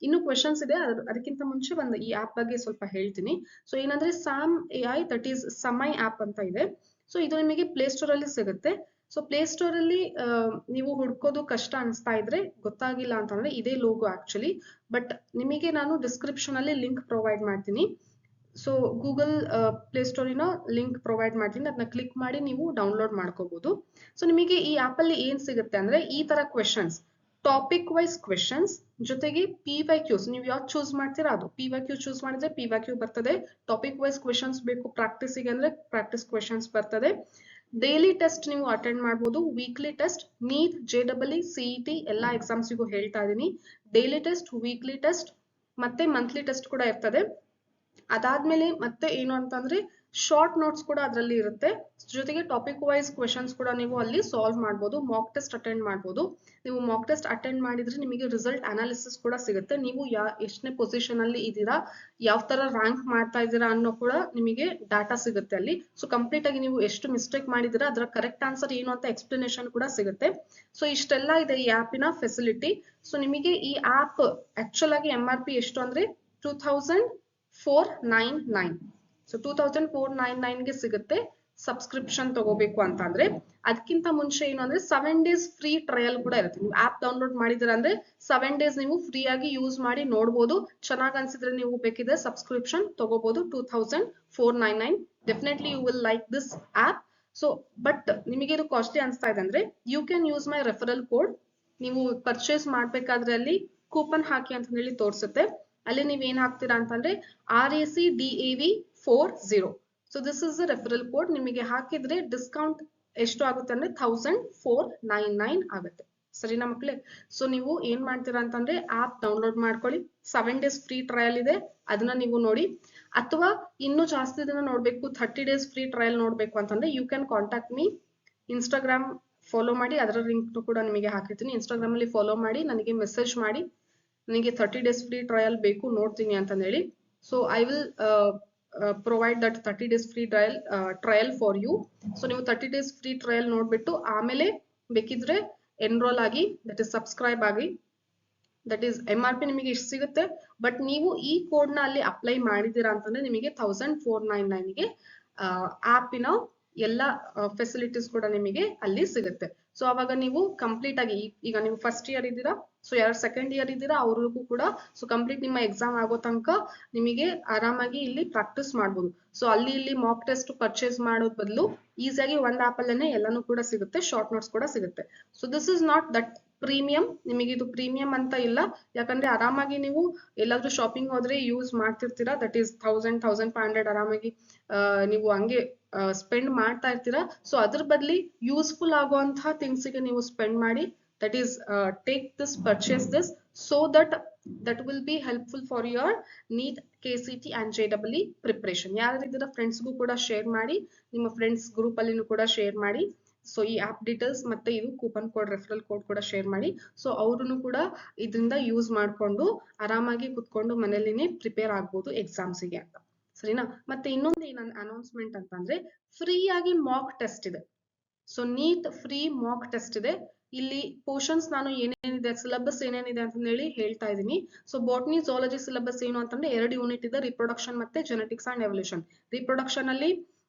ಇನ್ನು ಕ್ವೆಶನ್ಸ್ ಇದೆ, ಅದಕ್ಕಿಂತ ಮುಂಚೆ ಒಂದು ಈ ಆಪ್ ಬಗ್ಗೆ ಸ್ವಲ್ಪ ಹೇಳ್ತೀನಿ. ಸೊ ಏನಂದ್ರೆ Sam AI, that is Samai app ಅಂತ ಇದೆ. ಸೊ ಇದು ನಿಮಗೆ ಪ್ಲೇ ಸ್ಟೋರ್ ಅಲ್ಲಿ ಸಿಗುತ್ತೆ. ಸೊ ಪ್ಲೇ ಸ್ಟೋರ್ ಅಲ್ಲಿ ನೀವು ಹುಡ್ಕೋದು ಕಷ್ಟ ಅನಿಸ್ತಾ ಇದ್ರೆ, ಗೊತ್ತಾಗಿಲ್ಲ ಅಂತಂದ್ರೆ ಇದೇ ಲೋಗೋ ಆಕ್ಚುಲಿ, ಬಟ್ ನಿಮಗೆ ನಾನು ಡಿಸ್ಕ್ರಿಪ್ಷನ್ ಅಲ್ಲಿ ಲಿಂಕ್ ಪ್ರೊವೈಡ್ ಮಾಡ್ತೀನಿ. ಸೊ ಗೂಗಲ್ ಪ್ಲೇ ಸ್ಟೋರಿನ ಲಿಂಕ್ ಪ್ರೊವೈಡ್ ಮಾಡ್ತೀನಿ, ಅದನ್ನ ಕ್ಲಿಕ್ ಮಾಡಿ ನೀವು ಡೌನ್ಲೋಡ್ ಮಾಡ್ಕೋಬಹುದು. ಸೊ ನಿಮಗೆ ಈ ಆಪ್ ಅಲ್ಲಿ ಏನ್ ಸಿಗುತ್ತೆ ಅಂದ್ರೆ ಈ ತರ ಕ್ವೆಶನ್ಸ್, ಟಾಪಿಕ್ ವೈಸ್ ಕ್ವೆಶನ್ಸ್ ಜೊತೆಗೆ PYQs, ನೀವು ಯಾವ್ದು ಚೂಸ್ ಮಾಡ್ತೀರಾ ಅದು. PYQ ಚೂಸ್ ಮಾಡಿದ್ರೆ PYQ ಬರ್ತದೆ. ಟಾಪಿಕ್ ವೈಸ್ ಕ್ವೆಶನ್ಸ್ ಬೇಕು ಪ್ರಾಕ್ಟೀಸಿಗೆ ಅಂದ್ರೆ ಪ್ರಾಕ್ಟೀಸ್ ಕ್ವೆಶನ್ಸ್ ಬರ್ತದೆ. ಡೈಲಿ ಟೆಸ್ಟ್ ನೀವು ಅಟೆಂಡ್ ಮಾಡ್ಬೋದು. Weekly test, NEET, JEE, CET ಎಲ್ಲಾ ಎಕ್ಸಾಮ್ಸಿಗೂ ಹೇಳ್ತಾ ಇದೀನಿ. ಡೈಲಿ ಟೆಸ್ಟ್, ವೀಕ್ಲಿ ಟೆಸ್ಟ್ ಮತ್ತೆ ಮಂತ್ಲಿ ಟೆಸ್ಟ್ ಕೂಡ ಇರ್ತದೆ. ಅದಾದ್ಮೇಲೆ ಮತ್ತೆ ಏನು ಅಂತಂದ್ರೆ ಶಾರ್ಟ್ ನೋಟ್ಸ್ ಕೂಡ ಅದರಲ್ಲಿ ಇರುತ್ತೆ. ಜೊತೆಗೆ ಟಾಪಿಕ್ ವೈಸ್ ಕ್ವೆಶನ್ಸ್ ಕೂಡ ನೀವು ಅಲ್ಲಿ ಸಾಲ್ವ್ ಮಾಡ್ಬೋದು. ಮಾಕ್ ಟೆಸ್ಟ್ ಅಟೆಂಡ್ ಮಾಡ್ಬೋದು. ನೀವು ಮಾಕ್ ಟೆಸ್ಟ್ ಅಟೆಂಡ್ ಮಾಡಿದ್ರೆ ನಿಮಗೆ ರಿಸಲ್ಟ್ ಅನಾಲಿಸಿಸ್ ಕೂಡ ಸಿಗುತ್ತೆ. ನೀವು ಎಷ್ಟನೇ ಪೊಸಿಷನ್ ಅಲ್ಲಿ ಇದ್ದೀರಾ, ಯಾವ ತರ ರ್ಯಾಂಕ್ ಮಾಡ್ತಾ ಇದ್ದೀರಾ ಅನ್ನೋ ಕೂಡ ನಿಮಗೆ ಡಾಟಾ ಸಿಗುತ್ತೆ ಅಲ್ಲಿ. ಸೊ ಕಂಪ್ಲೀಟ್ ಆಗಿ ನೀವು ಎಷ್ಟು ಮಿಸ್ಟೇಕ್ ಮಾಡಿದ್ದೀರಾ, ಅದರ ಕರೆಕ್ಟ್ ಆನ್ಸರ್ ಏನು ಅಂತ ಎಕ್ಸ್ಪ್ಲನೇಷನ್ ಕೂಡ ಸಿಗುತ್ತೆ. ಸೊ ಇಷ್ಟೆಲ್ಲ ಇದೆ ಈ ಆಪಿನ ಫೆಸಿಲಿಟಿ. ಸೊ ನಿಮಗೆ ಈ ಆಪ್ ಆಕ್ಚುಲ್ ಆಗಿ MRP ಎಷ್ಟು ಅಂದ್ರೆ 2499. ಸೊ 2499 ಗೆ ಸಿಗುತ್ತೆ ಸಬ್ಸ್ಕ್ರಿಪ್ಷನ್ ತಗೋಬೇಕು ಅಂತ ಅಂದ್ರೆ. ಅದಕ್ಕಿಂತ ಮುಂಚೆ ಏನು ಅಂದ್ರೆ 7 days ಫ್ರೀ ಟ್ರಯಲ್ ಕೂಡ ಇರುತ್ತೆ. ನೀವು ಆಪ್ ಡೌನ್ಲೋಡ್ ಮಾಡಿದಿರ ಅಂದ್ರೆ 7 days ನೀವು ಫ್ರೀ ಆಗಿ ಯೂಸ್ ಮಾಡಿ ನೋಡ್ಬೋದು. ಚೆನ್ನಾಗ್ ಅನ್ಸಿದ್ರೆ ನೀವು ಬೇಕಿದ್ರೆ ಸಬ್ಸ್ಕ್ರಿಪ್ಷನ್ ತಗೋಬಹುದು. 2499. Definitely you will like this app. So but ನಿಮಗೆ ಇದು ಕಾಸ್ಟ್ಲಿ ಅನ್ಸ್ತಾ ಇದೆ ಅಂದ್ರೆ you can use my referral code. ನೀವು ಪರ್ಚೇಸ್ ಮಾಡ್ಬೇಕಾದ್ರೆ ಅಲ್ಲಿ ಕೂಪನ್ ಹಾಕಿ ಅಂತ ಹೇಳಿ ತೋರಿಸುತ್ತೆ. ಅಲ್ಲಿ ನೀವ್ ಏನ್ ಹಾಕ್ತೀರಾ ಅಂತಂದ್ರೆ RACDAV40. So this is the referral code. ನಿಮಗೆ ಹಾಕಿದ್ರೆ ಡಿಸ್ಕೌಂಟ್ ಎಷ್ಟು ಆಗುತ್ತೆ ಅಂದ್ರೆ 1499 ಆಗುತ್ತೆ. ಸರಿನಾ ಮಕ್ಕಳೇ? ಸೊ ನೀವು ಏನ್ ಮಾಡ್ತೀರಾ ಅಂತಂದ್ರೆ ಆಪ್ ಡೌನ್ಲೋಡ್ ಮಾಡ್ಕೊಳ್ಳಿ. 7 days ಫ್ರೀ ಟ್ರಯಲ್ ಇದೆ, ಅದನ್ನ ನೀವು ನೋಡಿ. ಅಥವಾ ಇನ್ನೂ ಜಾಸ್ತಿ ದಿನ ನೋಡ್ಬೇಕು, 30 days ಫ್ರೀ ಟ್ರಯಲ್ ನೋಡ್ಬೇಕು ಅಂತಂದ್ರೆ you can contact me. Instagram follow ಮಾಡಿ, ಅದರ ಲಿಂಕ್ ಕೂಡ ನಿಮಗೆ ಹಾಕಿರ್ತೀನಿ. ಇನ್ಸ್ಟಾಗ್ರಾಮ್ ಅಲ್ಲಿ ಫಾಲೋ ಮಾಡಿ ನನಗೆ ಮೆಸೇಜ್ ಮಾಡಿ, ನನಗೆ 30 days ಫ್ರೀ ಟ್ರಯಲ್ ಬೇಕು ನೋಡ್ತೀನಿ ಅಂತ ಹೇಳಿ. So I will provide that 30 days free trial for you. So ನೀವು 30 days ಫ್ರೀ ಟ್ರಯಲ್ ನೋಡ್ಬಿಟ್ಟು ಆಮೇಲೆ ಬೇಕಿದ್ರೆ ಎನ್ರೋಲ್ ಆಗಿ, ದಟ್ ಇಸ್ ಸಬ್ಸ್ಕ್ರೈಬ್ ಆಗಿ. ದಟ್ ಈಸ್ MRP ನಿಮಗೆ ಇಷ್ಟು ಸಿಗುತ್ತೆ. ಬಟ್ ನೀವು ಈ ಕೋಡ್ ನ ಅಲ್ಲಿ ಅಪ್ಲೈ ಮಾಡಿದೀರಾ ಅಂತಂದ್ರೆ ನಿಮಗೆ 1499 ಗೆ ಆಪಿನ ಎಲ್ಲ ಫೆಸಿಲಿಟೀಸ್ ಕೂಡ ನಿಮಗೆ ಅಲ್ಲಿ ಸಿಗುತ್ತೆ. ಸೊ ಅವಾಗ ನೀವು ಕಂಪ್ಲೀಟ್ ಆಗಿ, ಈಗ ನೀವು ಫಸ್ಟ್ ಇಯರ್ ಇದ್ದೀರಾ, ಸೊ ಯಾರು ಸೆಕೆಂಡ್ ಇಯರ್ ಇದ್ದೀರಾ ಅವ್ರಿಗೂ ಕೂಡ ಸೊ ಕಂಪ್ಲೀಟ್ ನಿಮ್ಮ ಎಕ್ಸಾಮ್ ಆಗೋ ತನಕ ನಿಮಗೆ ಆರಾಮಾಗಿ ಇಲ್ಲಿ ಪ್ರಾಕ್ಟೀಸ್ ಮಾಡ್ಬೋದು. ಸೊ ಅಲ್ಲಿ ಇಲ್ಲಿ ಮಾಕ್ ಟೆಸ್ಟ್ ಪರ್ಚೇಸ್ ಮಾಡೋದ್ ಬದಲು ಈಸಿಯಾಗಿ ಒಂದ್ ಆಪ್ ಅಲ್ಲೇನೆ ಎಲ್ಲಾನು ಕೂಡ ಸಿಗುತ್ತೆ, ಶಾರ್ಟ್ ನೋಟ್ಸ್ ಕೂಡ ಸಿಗುತ್ತೆ. So this is not that premium. ನಿಮಗೆ ಇದು ಪ್ರೀಮಿಯಂ ಅಂತ ಇಲ್ಲ, ಯಾಕಂದ್ರೆ ಆರಾಮಾಗಿ ನೀವು ಎಲ್ಲಾದ್ರೂ ಶಾಪಿಂಗ್ ಹೋದ್ರೆ ಯೂಸ್ ಮಾಡ್ತಿರ್ತೀರಾ. ದಟ್ ಈಸ್ 1000-1500 ಆರಾಮಾಗಿ ನೀವು ಹಂಗೆ ಸ್ಪೆಂಡ್ ಮಾಡ್ತಾ ಇರ್ತೀರಾ. ಸೊ ಅದ್ರ ಬದಲಿ ಯೂಸ್ಫುಲ್ ಆಗುವಂತಹ ಥಿಂಗ್ಸ್ ಗೆ ನೀವು ಸ್ಪೆಂಡ್ ಮಾಡಿ. That is take this, purchase this, so that will be helpful for your NEET, KCT and JEE preparation. ಯಾರಿದ್ದೀರಾ ಫ್ರೆಂಡ್ಸ್ಗೂ ಕೂಡ ಶೇರ್ ಮಾಡಿ, ನಿಮ್ಮ ಫ್ರೆಂಡ್ಸ್ ಗ್ರೂಪ್ ಅಲ್ಲಿನೂ ಕೂಡ ಶೇರ್ ಮಾಡಿ. ಸೊ ಈ ಆಪ್ ಡೀಟೇಲ್ಸ್ ಮತ್ತೆ ಇದು ಕೂಪನ್ ಕೋಡ್, ರೆಫರಲ್ ಕೋಡ್ ಕೂಡ ಶೇರ್ ಮಾಡಿ. ಸೊ ಅವ್ರೂ ಕೂಡ ಇದರಿಂದ ಯೂಸ್ ಮಾಡ್ಕೊಂಡು ಆರಾಮಾಗಿ ಕುತ್ಕೊಂಡು ಮನೇಲಿನೇ ಪ್ರಿಪೇರ್ ಆಗ್ಬೋದು ಎಕ್ಸಾಮ್ಸಿಗೆ ಅಂತ. ಸರಿನಾ? ಮತ್ತೆ ಇನ್ನೊಂದು ಏನಂದ್ರೆ ಅನೌನ್ಸ್ಮೆಂಟ್ ಅಂತಂದ್ರೆ ಫ್ರೀ ಆಗಿ ಮಾಕ್ ಟೆಸ್ಟ್ ಇದೆ. So NEET free mock test ಇದೆ. ಇಲ್ಲಿ ಪೋರ್ಷನ್ಸ್ ನಾನು ಏನೇನಿದೆ, ಸಿಲೆಬಸ್ ಏನೇನಿದೆ ಅಂತ ಹೇಳಿ ಹೇಳ್ತಾ ಇದ್ದೀನಿ. ಸೊ ಬಾಟ್ನಿ ಝೂಲಾಜಿ ಸಿಲೆಬಸ್ ಏನು ಅಂತಂದ್ರೆ 2 ಯೂನಿಟ್ ಇದೆ, ರಿಪ್ರೊಡಕ್ಷನ್ ಮತ್ತೆ ಜೆನೆಟಿಕ್ಸ್ ಅಂಡ್ ಎವಲ್ಯೂಷನ್. ರಿಪ್ರೊಡಕ್ಷನ್ ಅಲ್ಲಿ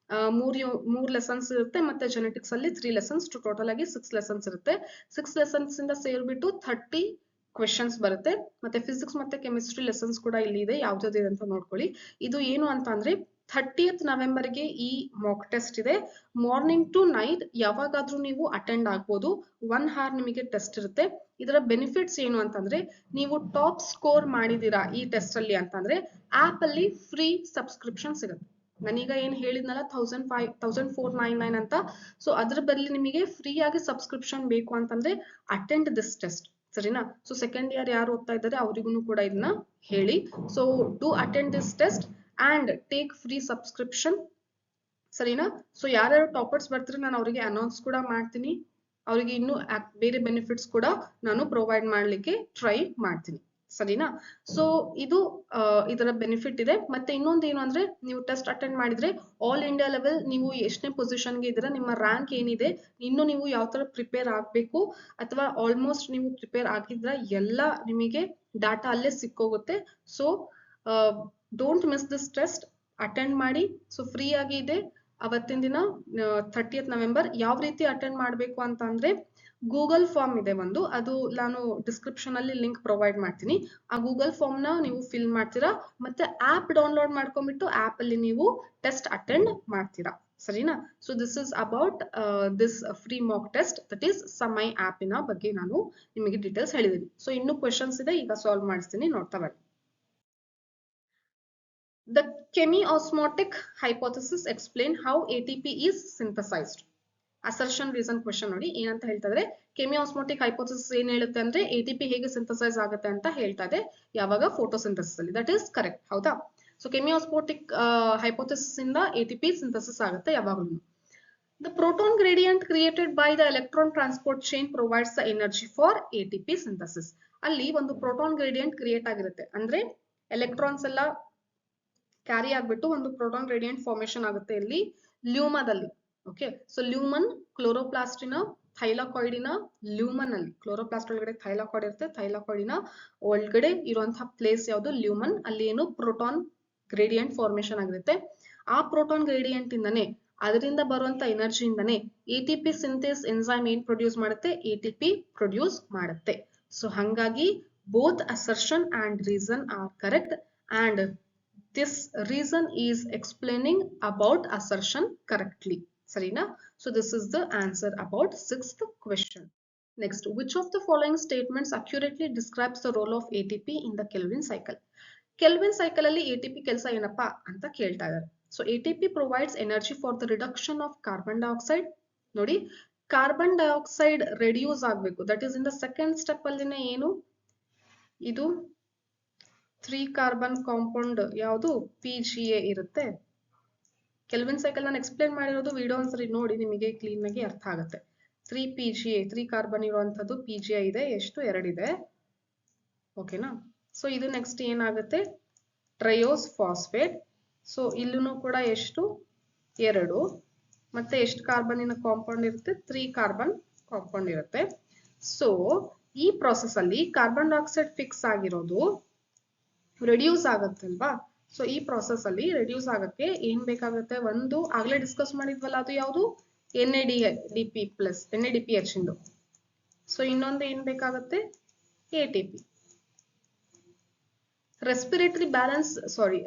3 ಲೆಸನ್ಸ್ ಇರುತ್ತೆ, ಮತ್ತೆ ಜೆನೆಟಿಕ್ಸ್ ಅಲ್ಲಿ 3 ಲೆಸನ್ಸ್. ಟೋಟಲ್ ಆಗಿ 6 ಲೆಸನ್ಸ್ ಇರುತ್ತೆ. 6 ಲೆಸನ್ಸ್ ಇಂದ ಸೇರ್ಬಿಟ್ಟು 30 ಕ್ವೆಶನ್ಸ್ ಬರುತ್ತೆ. ಮತ್ತೆ ಫಿಸಿಕ್ಸ್ ಮತ್ತೆ ಕೆಮಿಸ್ಟ್ರಿ ಲೆಸನ್ಸ್ ಕೂಡ ಇಲ್ಲಿ ಇದೆ, ಯಾವ್ದಿದೆ ಅಂತ ನೋಡ್ಕೊಳ್ಳಿ. ಇದು ಏನು ಅಂತ ಅಂದ್ರೆ 30th ನವೆಂಬರ್ಗೆ ಈ ಮಾಕ್ ಟೆಸ್ಟ್ ಇದೆ. ಮಾರ್ನಿಂಗ್ ಟು ನೈಟ್ ಯಾವಾಗಾದ್ರೂ ನೀವು ಅಟೆಂಡ್ ಆಗ್ಬೋದು. 1 hour ನಿಮಗೆ ಟೆಸ್ಟ್ ಇರುತ್ತೆ. ಇದರ ಬೆನಿಫಿಟ್ಸ್ ಏನು ಅಂತಂದ್ರೆ ನೀವು ಟಾಪ್ ಸ್ಕೋರ್ ಮಾಡಿದೀರಾ ಈ ಟೆಸ್ಟ್ ಅಲ್ಲಿ ಅಂತಂದ್ರೆ ಆಪ್ ಅಲ್ಲಿ ಫ್ರೀ ಸಬ್ಸ್ಕ್ರಿಪ್ಷನ್ ಸಿಗುತ್ತೆ. ನಾನೀಗ ಏನ್ ಹೇಳಿದ್ನಲ್ಲ 1499 ಅಂತ, ಸೊ ಅದ್ರ ಬದಲು ನಿಮಗೆ ಫ್ರೀ ಆಗಿ ಸಬ್ಸ್ಕ್ರಿಪ್ಷನ್ ಬೇಕು ಅಂತಂದ್ರೆ ಅಟೆಂಡ್ ದಿಸ್ ಟೆಸ್ಟ್. ಸರಿನಾ? ಸೊ ಸೆಕೆಂಡ್ ಇಯರ್ ಯಾರು ಓದ್ತಾ ಇದ್ದಾರೆ ಅವರಿಗೂ ಕೂಡ ಇದನ್ನ ಹೇಳಿ. So do attend this test and take free subscription. ಸರಿನಾ? ಸೊ ಯಾರ್ಯಾರು ಟಾಪರ್ಸ್ ಬರ್ತಾರೆ ನಾನು ಅವರಿಗೆ ಅನೌನ್ಸ್ ಕೂಡ ಮಾಡ್ತೀನಿ. ಅವರಿಗೆ ಇನ್ನೂ ಬೇರೆ ಬೆನಿಫಿಟ್ಸ್ ಕೂಡ ನಾನು ಪ್ರೊವೈಡ್ ಮಾಡ್ಲಿಕ್ಕೆ ಟ್ರೈ ಮಾಡ್ತೀನಿ. ಸರಿನಾ? ಸೊ ಇದು ಇದರ ಬೆನಿಫಿಟ್ ಇದೆ. ಮತ್ತೆ ಇನ್ನೊಂದು ಏನು ಅಂದ್ರೆ, ನೀವು ಟೆಸ್ಟ್ ಅಟೆಂಡ್ ಮಾಡಿದ್ರೆ ಆಲ್ ಇಂಡಿಯಾ ಲೆವೆಲ್ ನೀವು ಎಷ್ಟನೇ ಪೊಸಿಷನ್ಗೆ ಇದ್ದೀರಾ, ನಿಮ್ಮ ರ್ಯಾಂಕ್ ಏನಿದೆ, ಇನ್ನು ನೀವು ಯಾವ ತರ ಪ್ರಿಪೇರ್ ಆಗ್ಬೇಕು, ಅಥವಾ ಆಲ್ಮೋಸ್ಟ್ ನೀವು ಪ್ರಿಪೇರ್ ಆಗಿದ್ರ ಎಲ್ಲ ನಿಮಗೆ ಡಾಟಾ ಅಲ್ಲೇ ಸಿಕ್ಕೋಗುತ್ತೆ. So don't miss this test, attend ಮಾಡಿ. ಸೊ ಫ್ರೀ ಆಗಿ ಇದೆ ಅವತ್ತಿನ ದಿನ 30th ನವೆಂಬರ್. ಯಾವ ರೀತಿ ಅಟೆಂಡ್ ಮಾಡಬೇಕು ಅಂತ ಅಂದ್ರೆ, ಗೂಗಲ್ ಫಾರ್ಮ್ ಇದೆ ಒಂದು, ಅದು ನಾನು ಡಿಸ್ಕ್ರಿಪ್ಷನ್ ಅಲ್ಲಿ ಲಿಂಕ್ ಪ್ರೊವೈಡ್ ಮಾಡ್ತೀನಿ. ಆ ಗೂಗಲ್ ಫಾರ್ಮ್ ನ ನೀವು ಫಿಲ್ ಮಾಡ್ತೀರಾ, ಮತ್ತೆ ಆಪ್ ಡೌನ್ಲೋಡ್ ಮಾಡ್ಕೊಂಡ್ಬಿಟ್ಟು ಆಪ್ ಅಲ್ಲಿ ನೀವು ಟೆಸ್ಟ್ ಅಟೆಂಡ್ ಮಾಡ್ತೀರಾ. ಸರಿನಾ? So this is about this free mock test, that is Samai ಆಪಿನ ಬಗ್ಗೆ ನಾನು ನಿಮಗೆ ಡೀಟೇಲ್ಸ್ ಹೇಳಿದ್ದೀನಿ. ಸೊ ಇನ್ನು ಕ್ವೆಶನ್ಸ್ ಇದೆ, ಈಗ ಸಾಲ್ವ್ ಮಾಡಿಸ್ತೀನಿ, ನೋಡ್ತಾ ಬನ್ನಿ. The chemiosmotic hypothesis explain how ATP is synthesized. Assertion reason question ನೋಡಿ ಏನಂತ ಹೇಳ್ತಾ ಇದ್ರೆ, ಕೆಮಿಯಾಸ್ಮೋಟಿಕ್ ಹೈಪೋಥೆಸಿಸ್ ಏನ್ ಹೇಳುತ್ತೆ ಅಂದ್ರೆ ATP ಹೇಗೆ ಸಿಂಥಸೈಸ್ ಆಗುತ್ತೆ ಅಂತ ಹೇಳ್ತಾ ಇದೆ. ಯಾವಾಗ? ಫೋಟೋಸಿಂಥಸಿಸ್ ಅಲ್ಲಿ. ದಟ್ ಈಸ್ ಕರೆಕ್ಟ್, ಹೌದಾ? ಸೊ ಕೆಮಿಯಾಸ್ಮೋಟಿಕ್ ಹೈಪೋಥೆಸಿಸ್ ಇಂದ ATP ಸಿಂಥಸಿಸ್ ಆಗುತ್ತೆ ಯಾವಾಗಲೂ. The proton gradient created by the electron transport chain provides the energy for ATP synthesis. ಅಲ್ಲಿ ಒಂದು ಪ್ರೋಟಾನ್ ಗ್ರೇಡಿಯಂಟ್ ಕ್ರಿಯೇಟ್ ಆಗಿರುತ್ತೆ, ಅಂದ್ರೆ ಎಲೆಕ್ಟ್ರಾನ್ಸ್ ಎಲ್ಲ ಕ್ಯಾರಿ ಆಗ್ಬಿಟ್ಟು ಒಂದು ಪ್ರೋಟಾನ್ ಗ್ರೇಡಿಯಂಟ್ ಫಾರ್ಮೇಶನ್ ಆಗುತ್ತೆ ಇಲ್ಲಿ ಲ್ಯೂಮಾದಲ್ಲಿ. ಓಕೆ, ಸೊ ಲ್ಯೂಮನ್ ಕ್ಲೋರೋಪ್ಲಾಸ್ಟಿನ ಥೈಲಾಕಾಯ್ಡಿನ ಲ್ಯೂಮನ್ ಅಲ್ಲಿ, ಕ್ಲೋರೋಪ್ಲಾಸ್ಟ್ ಒಳಗಡೆ ಥೈಲಾಕಾಯ್ಡ್ ಇರುತ್ತೆ, ಥೈಲಾಕಾಯ್ಡಿನ ಒಳಗಡೆ ಇರುವಂತಹ ಪ್ಲೇಸ್ ಯಾವುದು? ಲ್ಯೂಮನ್. ಅಲ್ಲಿ ಏನು ಪ್ರೋಟಾನ್ ಗ್ರೇಡಿಯಂಟ್ ಫಾರ್ಮೇಶನ್ ಆಗಿರುತ್ತೆ. ಆ ಪ್ರೋಟಾನ್ ಗ್ರೇಡಿಯಂಟ್ ಇಂದನೇ, ಅದರಿಂದ ಬರುವಂತ ಎನರ್ಜಿಯಿಂದನೇ ATP ಸಿಂಥೇಸ್ ಎನ್ಸೈಮ್ ಏನ್ ಪ್ರೊಡ್ಯೂಸ್ ಮಾಡುತ್ತೆ? ATP ಪ್ರೊಡ್ಯೂಸ್ ಮಾಡುತ್ತೆ. ಸೊ ಹಂಗಾಗಿ both assertion and reason are correct, and this reason is explaining about assertion correctly. Sarina? So this is the answer about 6th question. Next, which of the following statements accurately describes the role of ATP in the Kelvin cycle? Kelvin cycle alli ATP kelsa enappa anta kelta idare. So ATP provides energy for the reduction of carbon dioxide. Nodi, carbon dioxide reduce agbeku, that is in the second step alline enu idu 3 carbon compound ಯಾವುದು? PGA ಇರುತ್ತೆ. Kelvin cycle ನಾನು explain ಮಾಡಿರೋದು video ಒಂದ್ಸರಿ ನೋಡಿ, ನಿಮಗೆ clean ಆಗಿ ಅರ್ಥ ಆಗುತ್ತೆ. 3 PGA, 3 ಕಾರ್ಬನ್ ಇರುವಂತದ್ದು PGA ಇದೆ. ಎಷ್ಟು? 2 ಇದೆ. ಓಕೆನಾ? ಸೊ ಇದು ನೆಕ್ಸ್ಟ್ ಏನಾಗುತ್ತೆ? ಟ್ರಯೋಸ್ ಫಾಸ್ಫೇಟ್. ಸೊ ಇಲ್ಲೂ ಕೂಡ ಎಷ್ಟು? 2. ಮತ್ತೆ ಎಷ್ಟು ಕಾರ್ಬನ್ನಿನ ಕಾಂಪೌಂಡ್ ಇರುತ್ತೆ? 3 ಕಾರ್ಬನ್ ಕಾಂಪೌಂಡ್ ಇರುತ್ತೆ. ಸೊ ಈ ಪ್ರಾಸೆಸ್ ಅಲ್ಲಿ ಕಾರ್ಬನ್ ಡೈಆಕ್ಸೈಡ್ ಫಿಕ್ಸ್ ಆಗಿರೋದು ರೆಡ್ಯೂಸ್ ಆಗುತ್ತಲ್ವಾ? ಸೊ ಈ ಪ್ರಾಸೆಸ್ ಅಲ್ಲಿ ರೆಡ್ಯೂಸ್ ಆಗಕ್ಕೆ ಏನ್ ಬೇಕಾಗುತ್ತೆ? ಒಂದು ಆಗ್ಲೇ ಡಿಸ್ಕಸ್ ಮಾಡಿದ್ವಲ್ಲ, ಅದು ಯಾವುದು? NADPH ಇಂದು. ಸೊ ಇನ್ನೊಂದು ಏನ್ ಬೇಕಾಗುತ್ತೆ? ATP. ರೆಸ್ಪಿರೇಟರಿ ಬ್ಯಾಲೆನ್ಸ್, ಸಾರಿ,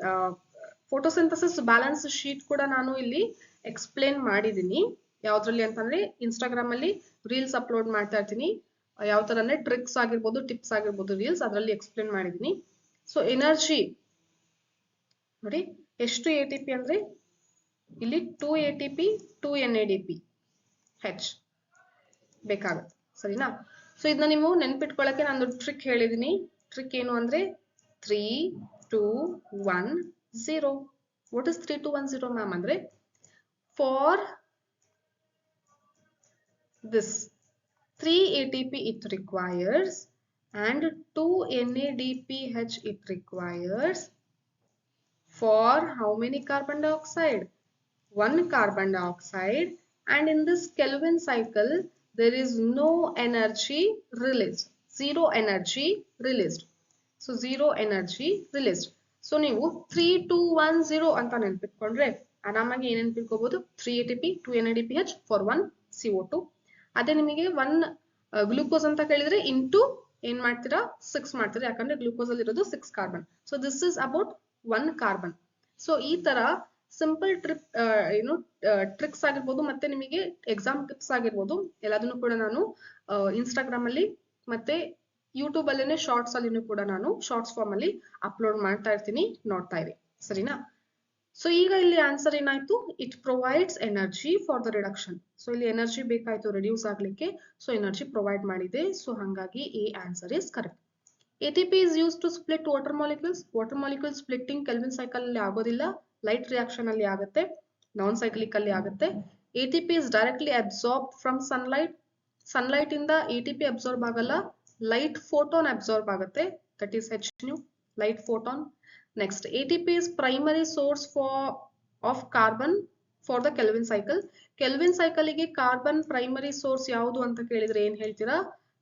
ಫೋಟೋಸಿಂಥಸಿಸ್ ಬ್ಯಾಲೆನ್ಸ್ ಶೀಟ್ ಕೂಡ ನಾನು ಇಲ್ಲಿ ಎಕ್ಸ್ಪ್ಲೇನ್ ಮಾಡಿದೀನಿ. ಯಾವ್ದ್ರಲ್ಲಿ ಅಂತಂದ್ರೆ ಇನ್ಸ್ಟಾಗ್ರಾಮ್ ಅಲ್ಲಿ ರೀಲ್ಸ್ ಅಪ್ಲೋಡ್ ಮಾಡ್ತಾ ಇರ್ತೀನಿ. ಯಾವ ತರ ಅಂದ್ರೆ ಟ್ರಿಕ್ಸ್ ಆಗಿರ್ಬೋದು, ಟಿಪ್ಸ್ ಆಗಿರ್ಬೋದು, ರೀಲ್ಸ್ ಅದರಲ್ಲಿ ಎಕ್ಸ್ಪ್ಲೇನ್ ಮಾಡಿದೀನಿ. ಸೊ ಎನರ್ಜಿ ನೋಡಿ, ಎಷ್ಟು ATP ಅಂದ್ರೆ ಇಲ್ಲಿ 2 ATP 2 NADPH ಬೇಕಾಗುತ್ತೆ. ಸರಿನಾ? ಸೊ ಇದನ್ನ ನೀವು ನೆನ್ಪಿಟ್ಕೊಳ್ಳಕ್ಕೆ ನಾನು ಟ್ರಿಕ್ ಹೇಳಿದೀನಿ. ಟ್ರಿಕ್ ಏನು ಅಂದ್ರೆ 3 2 1 0. ವಾಟ್ ಇಸ್ 3 2 1 0 ಮ್ಯಾಮ್ ಅಂದ್ರೆ, for this 3 ATP it requires and 2 NADPH it requires for how many carbon dioxide? 1 carbon dioxide. And in this Kelvin cycle there is no energy released, 0 energy released. So 0 energy released. So ನೀವು 3 2 1 0 ಅಂತ ನೆನ್ಪಿಟ್ಕೊಂಡ್ರೆ ಆರಾಮಾಗಿ ಏನ್ ನೆನ್ಪಿಟ್ಕೋಬಹುದು? 3 ATP 2 NADPH for 1 CO2. ಅದೇ ನಿಮಗೆ 1 glucose ಅಂತ ಕೇಳಿದ್ರೆ into ಏನ್ ಮಾಡ್ತೀರಾ? 6 ಮಾಡ್ತೀರಾ, ಯಾಕಂದ್ರೆ ಗ್ಲೂಕೋಸ್ ಅಲ್ಲಿ ಇರೋದು 6 carbon. So this is about 1 carbon. So ಈ ತರ ಸಿಂಪಲ್ ಟ್ರಿಕ್ಸ್ ಆಗಿರ್ಬೋದು, ಮತ್ತೆ ನಿಮಗೆ ಎಕ್ಸಾಮ್ ಟಿಪ್ಸ್ ಆಗಿರ್ಬೋದು, ಎಲ್ಲದನ್ನು ಕೂಡ ನಾನು ಇನ್ಸ್ಟಾಗ್ರಾಮ್ ಅಲ್ಲಿ ಮತ್ತೆ ಯೂಟ್ಯೂಬ್ ಅಲ್ಲೇನೆ ಶಾರ್ಟ್ಸ್ ಅಲ್ಲಿನೂ ಕೂಡ ನಾನು ಶಾರ್ಟ್ಸ್ ಫಾರ್ಮ್ ಅಲ್ಲಿ ಅಪ್ಲೋಡ್ ಮಾಡ್ತಾ ಇರ್ತೀನಿ, ನೋಡ್ತಾ ಇರಿ. ಸರಿನಾ? ಸೊ ಈಗ ಇಲ್ಲಿ ಆನ್ಸರ್ ಏನಾಯ್ತು? It provides energy for the reduction. So ಇಲ್ಲಿ ಎನರ್ಜಿ ಬೇಕಾಯ್ತು ರಿಡ್ಯೂಸ್ ಆಗ್ಲಿಕ್ಕೆ, ಸೊ ಎನರ್ಜಿ ಪ್ರೊವೈಡ್ ಮಾಡಿದೆ. ಸೊ ಹಾಗಾಗಿ A answer is correct. ATP is used to split water molecules. Water molecule splitting Kelvin cycle ಅಲ್ಲಿ ಆಗೋದಿಲ್ಲ, light reaction ಅಲ್ಲಿ ಆಗುತ್ತೆ, ನಾನ್ cyclic ಅಲ್ಲಿ ಆಗುತ್ತೆ. ATP is directly absorbed from sunlight. Sunlight ಇಂದ ATP ಅಬ್ಸಾರ್ಬ್ ಆಗಲ್ಲ, ಲೈಟ್ ಫೋಟಾನ್ ಅಬ್ಸಾರ್ಬ್ ಆಗುತ್ತೆ, that is H nu, light photon. Next ATP is primary source of carbon for the Kelvin cycle. Kelvin cycle ಗೆ carbon primary source ಯಾವುದು ಅಂತ ಕೇಳಿದ್ರೆ ಏನ್ ಹೇಳ್ತೀರಾ?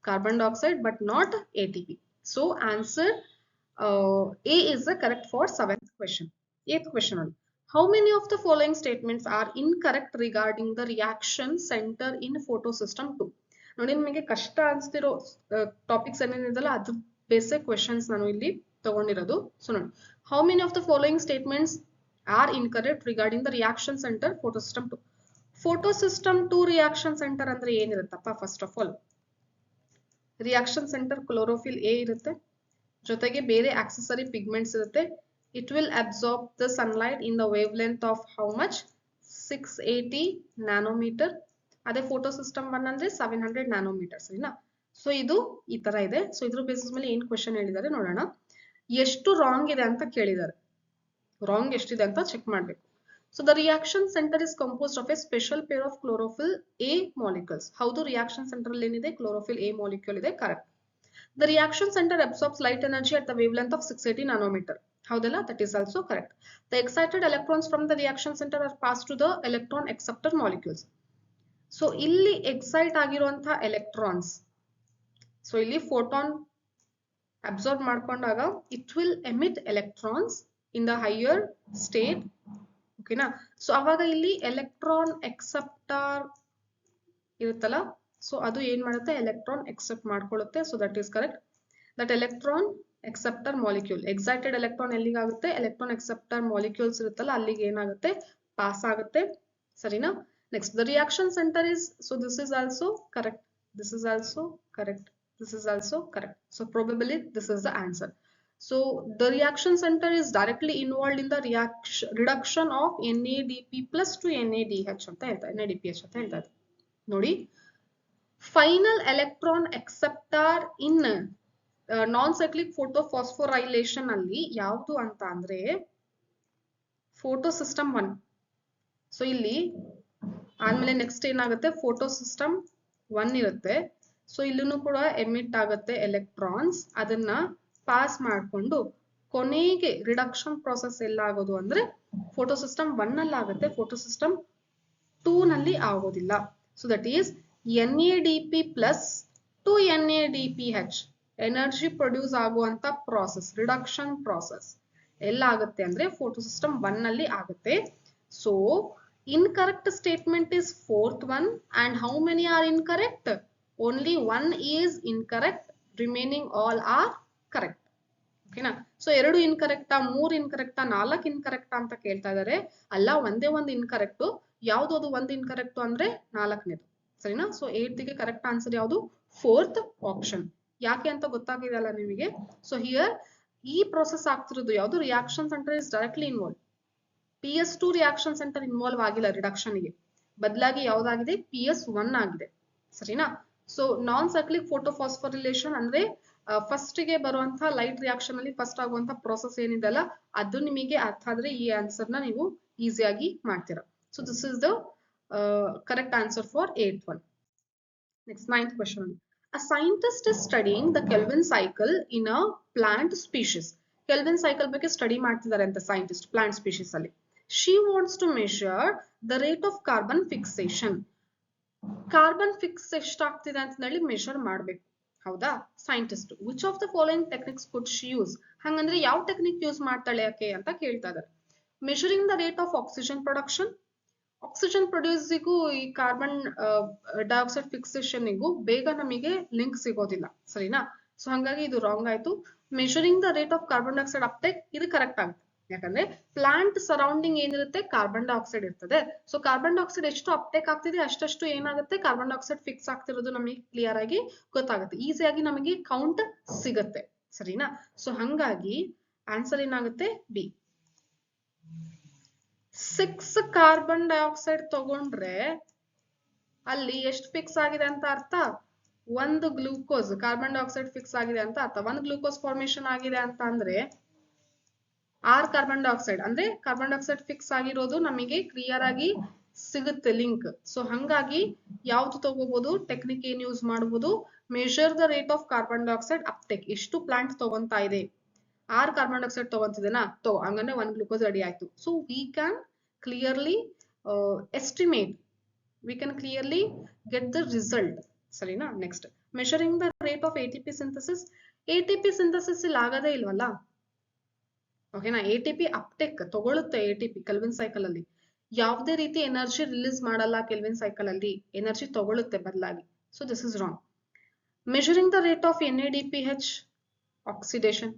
Carbon dioxide, but not ATP. So answer A is the correct for 7th question. 8th question on how many of the following statements are incorrect regarding the reaction center in photosystem 2? ನೋಡಿ ನಿಮಗೆ ಕಷ್ಟ ಅನ್ಸ್ತಿರೋ topics ಏನೇನಿದೆಲ್ಲ ಅದ್ರ basic questions ನಾನು ಇಲ್ಲಿ ತಗೊಂಡಿರೋದು. So ನೋಡಿ, how many of the following statements are incorrect regarding the reaction center photosystem 2? photosystem 2 reaction center ಅಂದ್ರೆ ಏನಿರುತ್ತಪ್ಪ? First of all reaction centre chlorophyll A ಇರುತ್ತೆ, ಜೊತೆಗೆ ಬೇರೆ ಆಕ್ಸೆಸರಿ ಪಿಗ್ಮೆಂಟ್ಸ್ ಇರುತ್ತೆ. It will absorb the sunlight in the wavelength of how much? 680 nanometer. ಅದೇ photosystem 1 ಅಂದ್ರೆ 700 nanometer. ಸರಿನಾ? So ಇದು ಈ ತರ ಇದೆ. ಸೊ ಇದ್ರ ಬೇಸಿಸ್ ಮೇಲೆ ಏನ್ ಕ್ವೆಶನ್ ಹೇಳಿದ್ದಾರೆ ನೋಡೋಣ. ಎಷ್ಟು ರಾಂಗ್ ಇದೆ ಅಂತ ಕೇಳಿದ್ದಾರೆ. ರಾಂಗ್ ಎಷ್ಟಿದೆ ಅಂತ ಚೆಕ್ ಮಾಡಬೇಕು. So the reaction center is composed of a special pair of chlorophyll A molecules. ಹೌದು, reaction center ಅಲ್ಲಿ ಏನಿದೆ? chlorophyll A molecule ಇದೆ. Correct. The reaction center absorbs light energy at the wavelength of 680 nanometer. ಹೌದಲ್ಲ? That is also correct. The excited electrons from the reaction center are passed to the electron acceptor molecules. So ಇಲ್ಲಿ excite ಆಗಿರುವಂತಹ electrons, so ಇಲ್ಲಿ photon absorb ಮಾಡ್ಕೊಂಡಾಗ it will emit electrons in the higher state. ಓಕೆನಾ? So ಅವಾಗ ಇಲ್ಲಿ electron acceptor ಇರುತ್ತಲ್ಲ, so ಅದು ಏನ್ ಮಾಡುತ್ತೆ? ಎಲೆಕ್ಟ್ರಾನ್ ಎಕ್ಸೆಪ್ಟ್ ಮಾಡ್ಕೊಳ್ಳುತ್ತೆ. So that is correct. That electron acceptor molecule, excited electron ಎಲ್ಲಿಗಾಗುತ್ತೆ? electron acceptor molecules ಇರುತ್ತಲ್ಲ ಅಲ್ಲಿಗೆ ಏನಾಗುತ್ತೆ? ಪಾಸ್ ಆಗುತ್ತೆ. ಸರಿನಾ? Next the reaction center is, so this is also correct, this is also correct, this is also correct. So probably this is the answer. So the reaction center is directly involved in the reduction of NADP plus to NADH ಅಂತ ಹೇಳ್ತಾರೆ, NADPH ಅಂತ ಹೇಳ್ತಾರೆ. ನೋಡಿ, final electron acceptor in non cyclic photophosphorylation ಅಲ್ಲಿ ಯಾವುದು ಅಂತ ಅಂದ್ರೆ photosystem 1. So ಇಲ್ಲಿ ಆದ್ಮೇಲೆ ನೆಕ್ಸ್ಟ್ ಏನಾಗುತ್ತೆ? ಫೋಟೋಸಿಸ್ಟಮ್ 1 ಇರುತ್ತೆ. ಸೊ ಇಲ್ಲೂ ಕೂಡ ಎಮಿಟ್ ಆಗುತ್ತೆ ಎಲೆಕ್ಟ್ರಾನ್ಸ್, ಅದನ್ನ ಪಾಸ್ ಮಾಡ್ಕೊಂಡು ಕೊನೆಗೆ ರಿಡಕ್ಷನ್ ಪ್ರಾಸೆಸ್ ಎಲ್ಲ ಆಗೋದು ಅಂದ್ರೆ ಫೋಟೋಸಿಸ್ಟಮ್ 1 ಅಲ್ಲಿ ಆಗುತ್ತೆ, ಫೋಟೋಸಿಸ್ಟಮ್ 2 ನಲ್ಲಿ ಆಗೋದಿಲ್ಲ. So that is NADP plus two NADPH energy produce ಆಗುವಂತ ಪ್ರಾಸೆಸ್, ರಿಡಕ್ಷನ್ ಪ್ರಾಸೆಸ್ ಎಲ್ಲ ಆಗುತ್ತೆ ಅಂದ್ರೆ ಫೋಟೋಸಿಸ್ಟಮ್ 1 ನಲ್ಲಿ ಆಗುತ್ತೆ. So incorrect statement is 4th one, and how many are incorrect? Only 1 is incorrect, remaining all are correct. ಓಕೆನಾ? So 2 ಇನ್ಕರೆಕ್ಟಾ, 3 ಇನ್ಕರೆಕ್ಟಾ, 4 ಇನ್ಕರೆಕ್ಟಾ ಅಂತ ಕೇಳ್ತಾ ಇದಾರೆ. ಅಲ್ಲ, ಒಂದೇ ಒಂದು ಇನ್ಕರೆಕ್ಟ್. ಯಾವ್ದು ಅದು ಒಂದು ಇನ್ಕರೆಕ್ಟ್ ಅಂದ್ರೆ 4ನೇದು. ಸರಿನಾ? ಸೊ 8th ಗೆ ಕರೆಕ್ಟ್ ಆನ್ಸರ್ ಯಾವುದು? 4th option. ಯಾಕೆ ಅಂತ ಗೊತ್ತಾಗಿದೆ ಅಲ್ಲ ನಿಮಗೆ? ಸೊ ಹಿಯರ್ ಈ ಪ್ರೋಸೆಸ್ ಆಗ್ತಿರೋದು ಯಾವುದು? Reaction centre is directly involve. PS2 reaction centre involve ಆಗಿಲ್ಲ ರಿಡಕ್ಷನ್ ಗೆ, ಬದಲಾಗಿ ಯಾವ್ದಾಗಿದೆ? PS1 ಆಗಿದೆ. ಸರಿನಾ? ಸೊ ನಾನ್ ಸೈಕ್ಲಿಕ್ ಫೋಟೋಫಾಸ್ಫೋರಿಲೇಷನ್ ಅಂದ್ರೆ ಫಸ್ಟ್ ಗೆ ಬರುವಂತಹ ಲೈಟ್ ರಿಯಾಕ್ಷನ್ ಅಲ್ಲಿ ಫಸ್ಟ್ ಆಗುವಂತ ಪ್ರೋಸೆಸ್ ಏನಿದೆ ಅಲ್ಲ, ಅದು ನಿಮಗೆ ಅರ್ಥ ಆದ್ರೆ ಈ ಆನ್ಸರ್ ನ ನೀವು ಈಸಿಯಾಗಿ ಮಾಡ್ತೀರಾ. So this is the correct answer for 8th one. Next, 9th question. A scientist is studying the Kelvin cycle in a plant species. Kelvin cycle ಬಗ್ಗೆ ಸ್ಟಡಿ ಮಾಡ್ತಿದ್ದಾರೆ ಅಂತ ಸೈಂಟಿಸ್ಟ್ ಪ್ಲಾಂಟ್ ಸ್ಪೀಶೀಸ್ ಅಲ್ಲಿ. She wants to measure the rate of carbon fixation. Carbon fix ಎಷ್ಟಾಗ್ತಿದೆ ಅಂತ ಹೇಳಿ measure ಮಾಡ್ಬೇಕು. ಹೌದಾ? Scientist which of the following techniques could she use? ಹಂಗಂದ್ರೆ ಯಾವ ಟೆಕ್ನಿಕ್ ಯೂಸ್ ಮಾಡ್ತಾಳೆ ಯಾಕೆ ಅಂತ ಕೇಳ್ತಾ ಇದ್ದಾರೆ. Measuring the rate of oxygen production. Oxygen ಪ್ರೊಡ್ಯೂಸಿಗೂ ಈ ಕಾರ್ಬನ್ ಡೈಆಕ್ಸೈಡ್ ಫಿಕ್ಸೇಷನ್ಗೂ ಬೇಗ ನಮಗೆ ಲಿಂಕ್ ಸಿಗೋದಿಲ್ಲ. ಸರಿನಾ? ಸೊ ಹಂಗಾಗಿ ಇದು ರಾಂಗ್ ಆಯ್ತು. Measuring the rate of carbon dioxide uptake ಇದು ಕರೆಕ್ಟ್ ಆಗುತ್ತೆ. ಯಾಕಂದ್ರೆ ಪ್ಲಾಂಟ್ ಸರೌಂಡಿಂಗ್ ಏನಿರುತ್ತೆ? ಕಾರ್ಬನ್ ಡೈಆಕ್ಸೈಡ್ ಇರ್ತದೆ. ಸೊ ಕಾರ್ಬನ್ ಡೈಆಕ್ಸೈಡ್ ಎಷ್ಟು ಅಪ್ಟೇಕ್ ಆಗ್ತಿದೆ ಅಷ್ಟಷ್ಟು ಏನಾಗುತ್ತೆ? ಕಾರ್ಬನ್ ಡೈಆಕ್ಸೈಡ್ ಫಿಕ್ಸ್ ಆಗ್ತಿರೋದು ನಮಗೆ ಕ್ಲಿಯರ್ ಆಗಿ ಗೊತ್ತಾಗುತ್ತೆ, ಈಸಿಯಾಗಿ ನಮಗೆ ಕೌಂಟ್ ಸಿಗುತ್ತೆ. ಸರಿನಾ? ಸೊ ಹಂಗಾಗಿ ಆನ್ಸರ್ ಏನಾಗುತ್ತೆ? ಬಿ. 6 ಕಾರ್ಬನ್ ಡೈಆಕ್ಸೈಡ್ ತಗೊಂಡ್ರೆ ಅಲ್ಲಿ ಎಷ್ಟು ಫಿಕ್ಸ್ ಆಗಿದೆ ಅಂತ ಅರ್ಥ? 1 ಗ್ಲೂಕೋಸ್ ಕಾರ್ಬನ್ ಡೈಆಕ್ಸೈಡ್ ಫಿಕ್ಸ್ ಆಗಿದೆ ಅಂತ ಅರ್ಥ. 1 ಗ್ಲೂಕೋಸ್ ಫಾರ್ಮೇಶನ್ ಆಗಿದೆ ಅಂತ ಅಂದ್ರೆ 6 ಕಾರ್ಬನ್ ಡೈಆಕ್ಸೈಡ್ ಅಂದ್ರೆ ಕಾರ್ಬನ್ ಡೈಆಕ್ಸೈಡ್ ಫಿಕ್ಸ್ ಆಗಿರೋದು ನಮಗೆ ಕ್ಲಿಯರ್ ಆಗಿ ಸಿಗುತ್ತೆ ಲಿಂಕ್. ಸೊ ಹಂಗಾಗಿ ಯಾವ್ದು ತಗೋಬಹುದು, ಟೆಕ್ನಿಕ್ ಏನ್ ಯೂಸ್ ಮಾಡಬಹುದು, measure the rate of carbon dioxide uptake. ಎಷ್ಟು ಪ್ಲಾಂಟ್ ತಗೊಂತಾ ಇದೆ, 6 ಕಾರ್ಬನ್ ಡೈಆಕ್ಸೈಡ್ ತಗೊಂತಿದೆನಾ, ಹಂಗಂದ್ರೆ 1 ಗ್ಲೂಕೋಸ್ ರೆಡಿ ಆಯ್ತು. So we can clearly estimate, we can clearly get the result. ಸರಿನಾ? Next, measuring the rate of ATP synthesis. ATP synthesis ಇಲ್ಲಿ ಆಗದೇ ಇಲ್ವಲ್ಲ, ಓಕೆನಾ? ಎಟಿಪಿ ಅಪ್ಟೇಕ್ ತಗೊಳುತ್ತೆ, ಎಟಿಪಿ ಕೆಲ್ವಿನ್ ಸೈಕಲ್ ಅಲ್ಲಿ ಯಾವುದೇ ರೀತಿ ಎನರ್ಜಿ ರಿಲೀಸ್ ಮಾಡಲ್ಲ, ಕೆಲ್ವಿನ್ ಸೈಕಲ್ ಅಲ್ಲಿ ಎನರ್ಜಿ ತಗೊಳುತ್ತೆ ಬದಲಾಗಿ. So this is wrong. Measuring the rate of NADPH oxidation.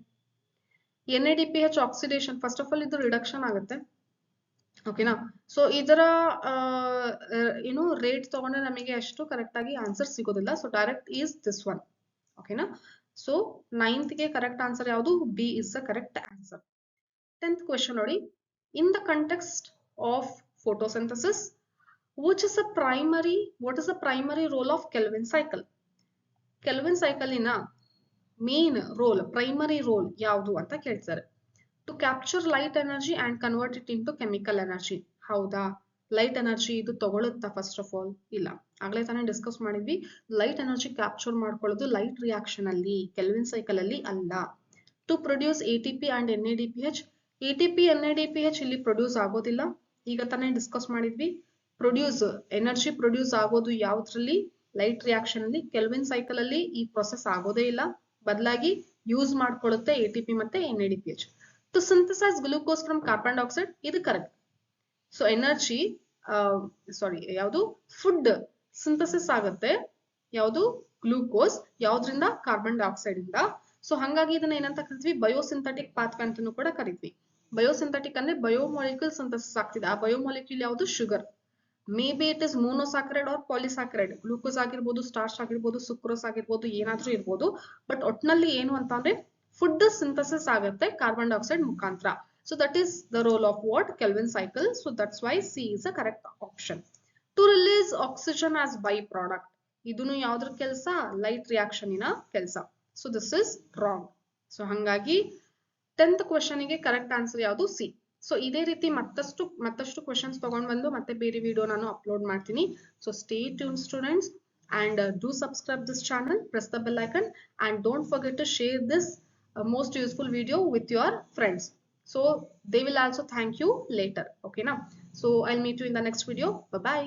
NADPH oxidation first of all ಇದು ರಿಡಕ್ಷನ್ ಆಗುತ್ತೆ, ಓಕೆನಾ? ಸೊ ಇದರ ಏನು ರೇಟ್ ತಗೊಂಡ್ರೆ ನಮಗೆ ಅಷ್ಟು ಕರೆಕ್ಟ್ ಆಗಿ ಆನ್ಸರ್ ಸಿಗೋದಿಲ್ಲ. So direct is this one, ಓಕೆನಾ? ಸೊ 9th ಗೆ ಕರೆಕ್ಟ್ ಆನ್ಸರ್ ಯಾವುದು? B is the correct answer. 10th question ನೋಡಿ, in the context of photosynthesis, what is the primary role of Kelvin cycle? Kelvin cycle ಇನ main role, primary role ಯಾವುದು ಅಂತ ಕೇಳ್ತಾರೆ. To capture light energy and convert it into chemical energy. ಹೌದಾ? Light energy ಇದು ತಗೊಳುತ್ತಾ? First of all ಇಲ್ಲ. ಆಗ್ಲೇ ತಾನೇ ಡಿಸ್ಕಸ್ ಮಾಡಿದ್ವಿ, ಲೈಟ್ ಎನರ್ಜಿ ಕ್ಯಾಪ್ಚರ್ ಮಾಡ್ಕೊಳ್ಳೋದು ಲೈಟ್ ರಿಯಾಕ್ಷನ್ ಅಲ್ಲಿ, ಕೆಲ್ವಿನ್ ಸೈಕಲ್ ಅಲ್ಲಿ ಅಲ್ಲ. To produce ATP and NADPH. ATP NADPH ಇಲ್ಲಿ ಪ್ರೊಡ್ಯೂಸ್ ಆಗೋದಿಲ್ಲ, ಈಗ ತಾನೇ ಡಿಸ್ಕಸ್ ಮಾಡಿದ್ವಿ. ಎನರ್ಜಿ ಪ್ರೊಡ್ಯೂಸ್ ಆಗೋದು ಯಾವ್ದ್ರಲ್ಲಿ? ಲೈಟ್ ರಿಯಾಕ್ಷನ್ ಅಲ್ಲಿ. ಕೆಲ್ವಿನ್ ಸೈಕಲ್ ಅಲ್ಲಿ ಈ ಪ್ರೊಸೆಸ್ ಆಗೋದೇ ಇಲ್ಲ, ಬದಲಾಗಿ ಯೂಸ್ ಮಾಡ್ಕೊಳ್ಳುತ್ತೆ ATP ಮತ್ತೆ NADPH. To synthesize glucose from carbon dioxide, ಇದು ಕರೆಕ್ಟ್. ಸೊ ಎನರ್ಜಿ ಯಾವುದು? ಫುಡ್ ಸಿಂಥಸಿಸ್ ಆಗುತ್ತೆ, ಯಾವುದು? ಗ್ಲೂಕೋಸ್. ಯಾವ್ದ್ರಿಂದ? ಕಾರ್ಬನ್ ಡೈಆಕ್ಸೈಡ್ ಇಂದ. ಸೊ ಹಂಗಾಗಿ ಇದನ್ನ ಏನಂತ ಕರಿತೀವಿ? ಬಯೋಸಿಂಥೆಟಿಕ್ ಪಾತ್ವೆ ಅಂತಾನೂ ಕೂಡ ಕರಿತೀವಿ. ಬಯೋಸಿಂಥೆಟಿಕ್ ಅಂದ್ರೆ ಬಯೋಮಾಲಿಕ್ಯೂಲ್ ಸಿಂಥಸಿಸ್ ಆಗ್ತಿದೆ. ಆ ಬಯೋಮಾಲಿಕ್ಯೂಲ್ ಯಾವುದು? Sugar. May be it is monosaccharide or polysaccharide. Glucose ಆಗಿರ್ಬೋದು, ಸ್ಟಾರ್ಚ್ ಆಗಿರ್ಬೋದು, ಸುಕ್ರೋಸ್ ಆಗಿರ್ಬೋದು, ಏನಾದ್ರೂ ಇರ್ಬೋದು. ಬಟ್ ಒಟ್ನಲ್ಲಿ ಏನು ಅಂತ ಅಂದ್ರೆ ಫುಡ್ ಸಿಂಥಸಿಸ್ ಆಗುತ್ತೆ ಕಾರ್ಬನ್ ಡೈಆಕ್ಸೈಡ್ ಮುಖಾಂತರ. So that is the role of what? Kelvin cycle. So that's why C is the correct option. To release oxygen as byproduct. ಇದನ್ನು ಯಾವ್ದ್ರ ಕೆಲಸ? ಲೈಟ್ ರಿಯಾಕ್ಷನ್ ಇನ ಕೆಲಸ. So this is wrong. So ಹಂಗಾಗಿ 10th question ಗೆ correct answer ಯಾವುದು? C. So ಇದೇ ರೀತಿ ಮತ್ತಷ್ಟು ಕ್ವೆಶನ್ಸ್ ತಗೊಂಡ್ ಬಂದು ಮತ್ತೆ ಬೇರೆ ವಿಡಿಯೋ ನಾನು ಅಪ್ಲೋಡ್ ಮಾಡ್ತೀನಿ. So stay tuned students and do subscribe this channel, press the bell icon and don't forget to share this most useful video with your friends. So they will also thank you later. Okay now. So I'll meet you in the next video. Bye bye.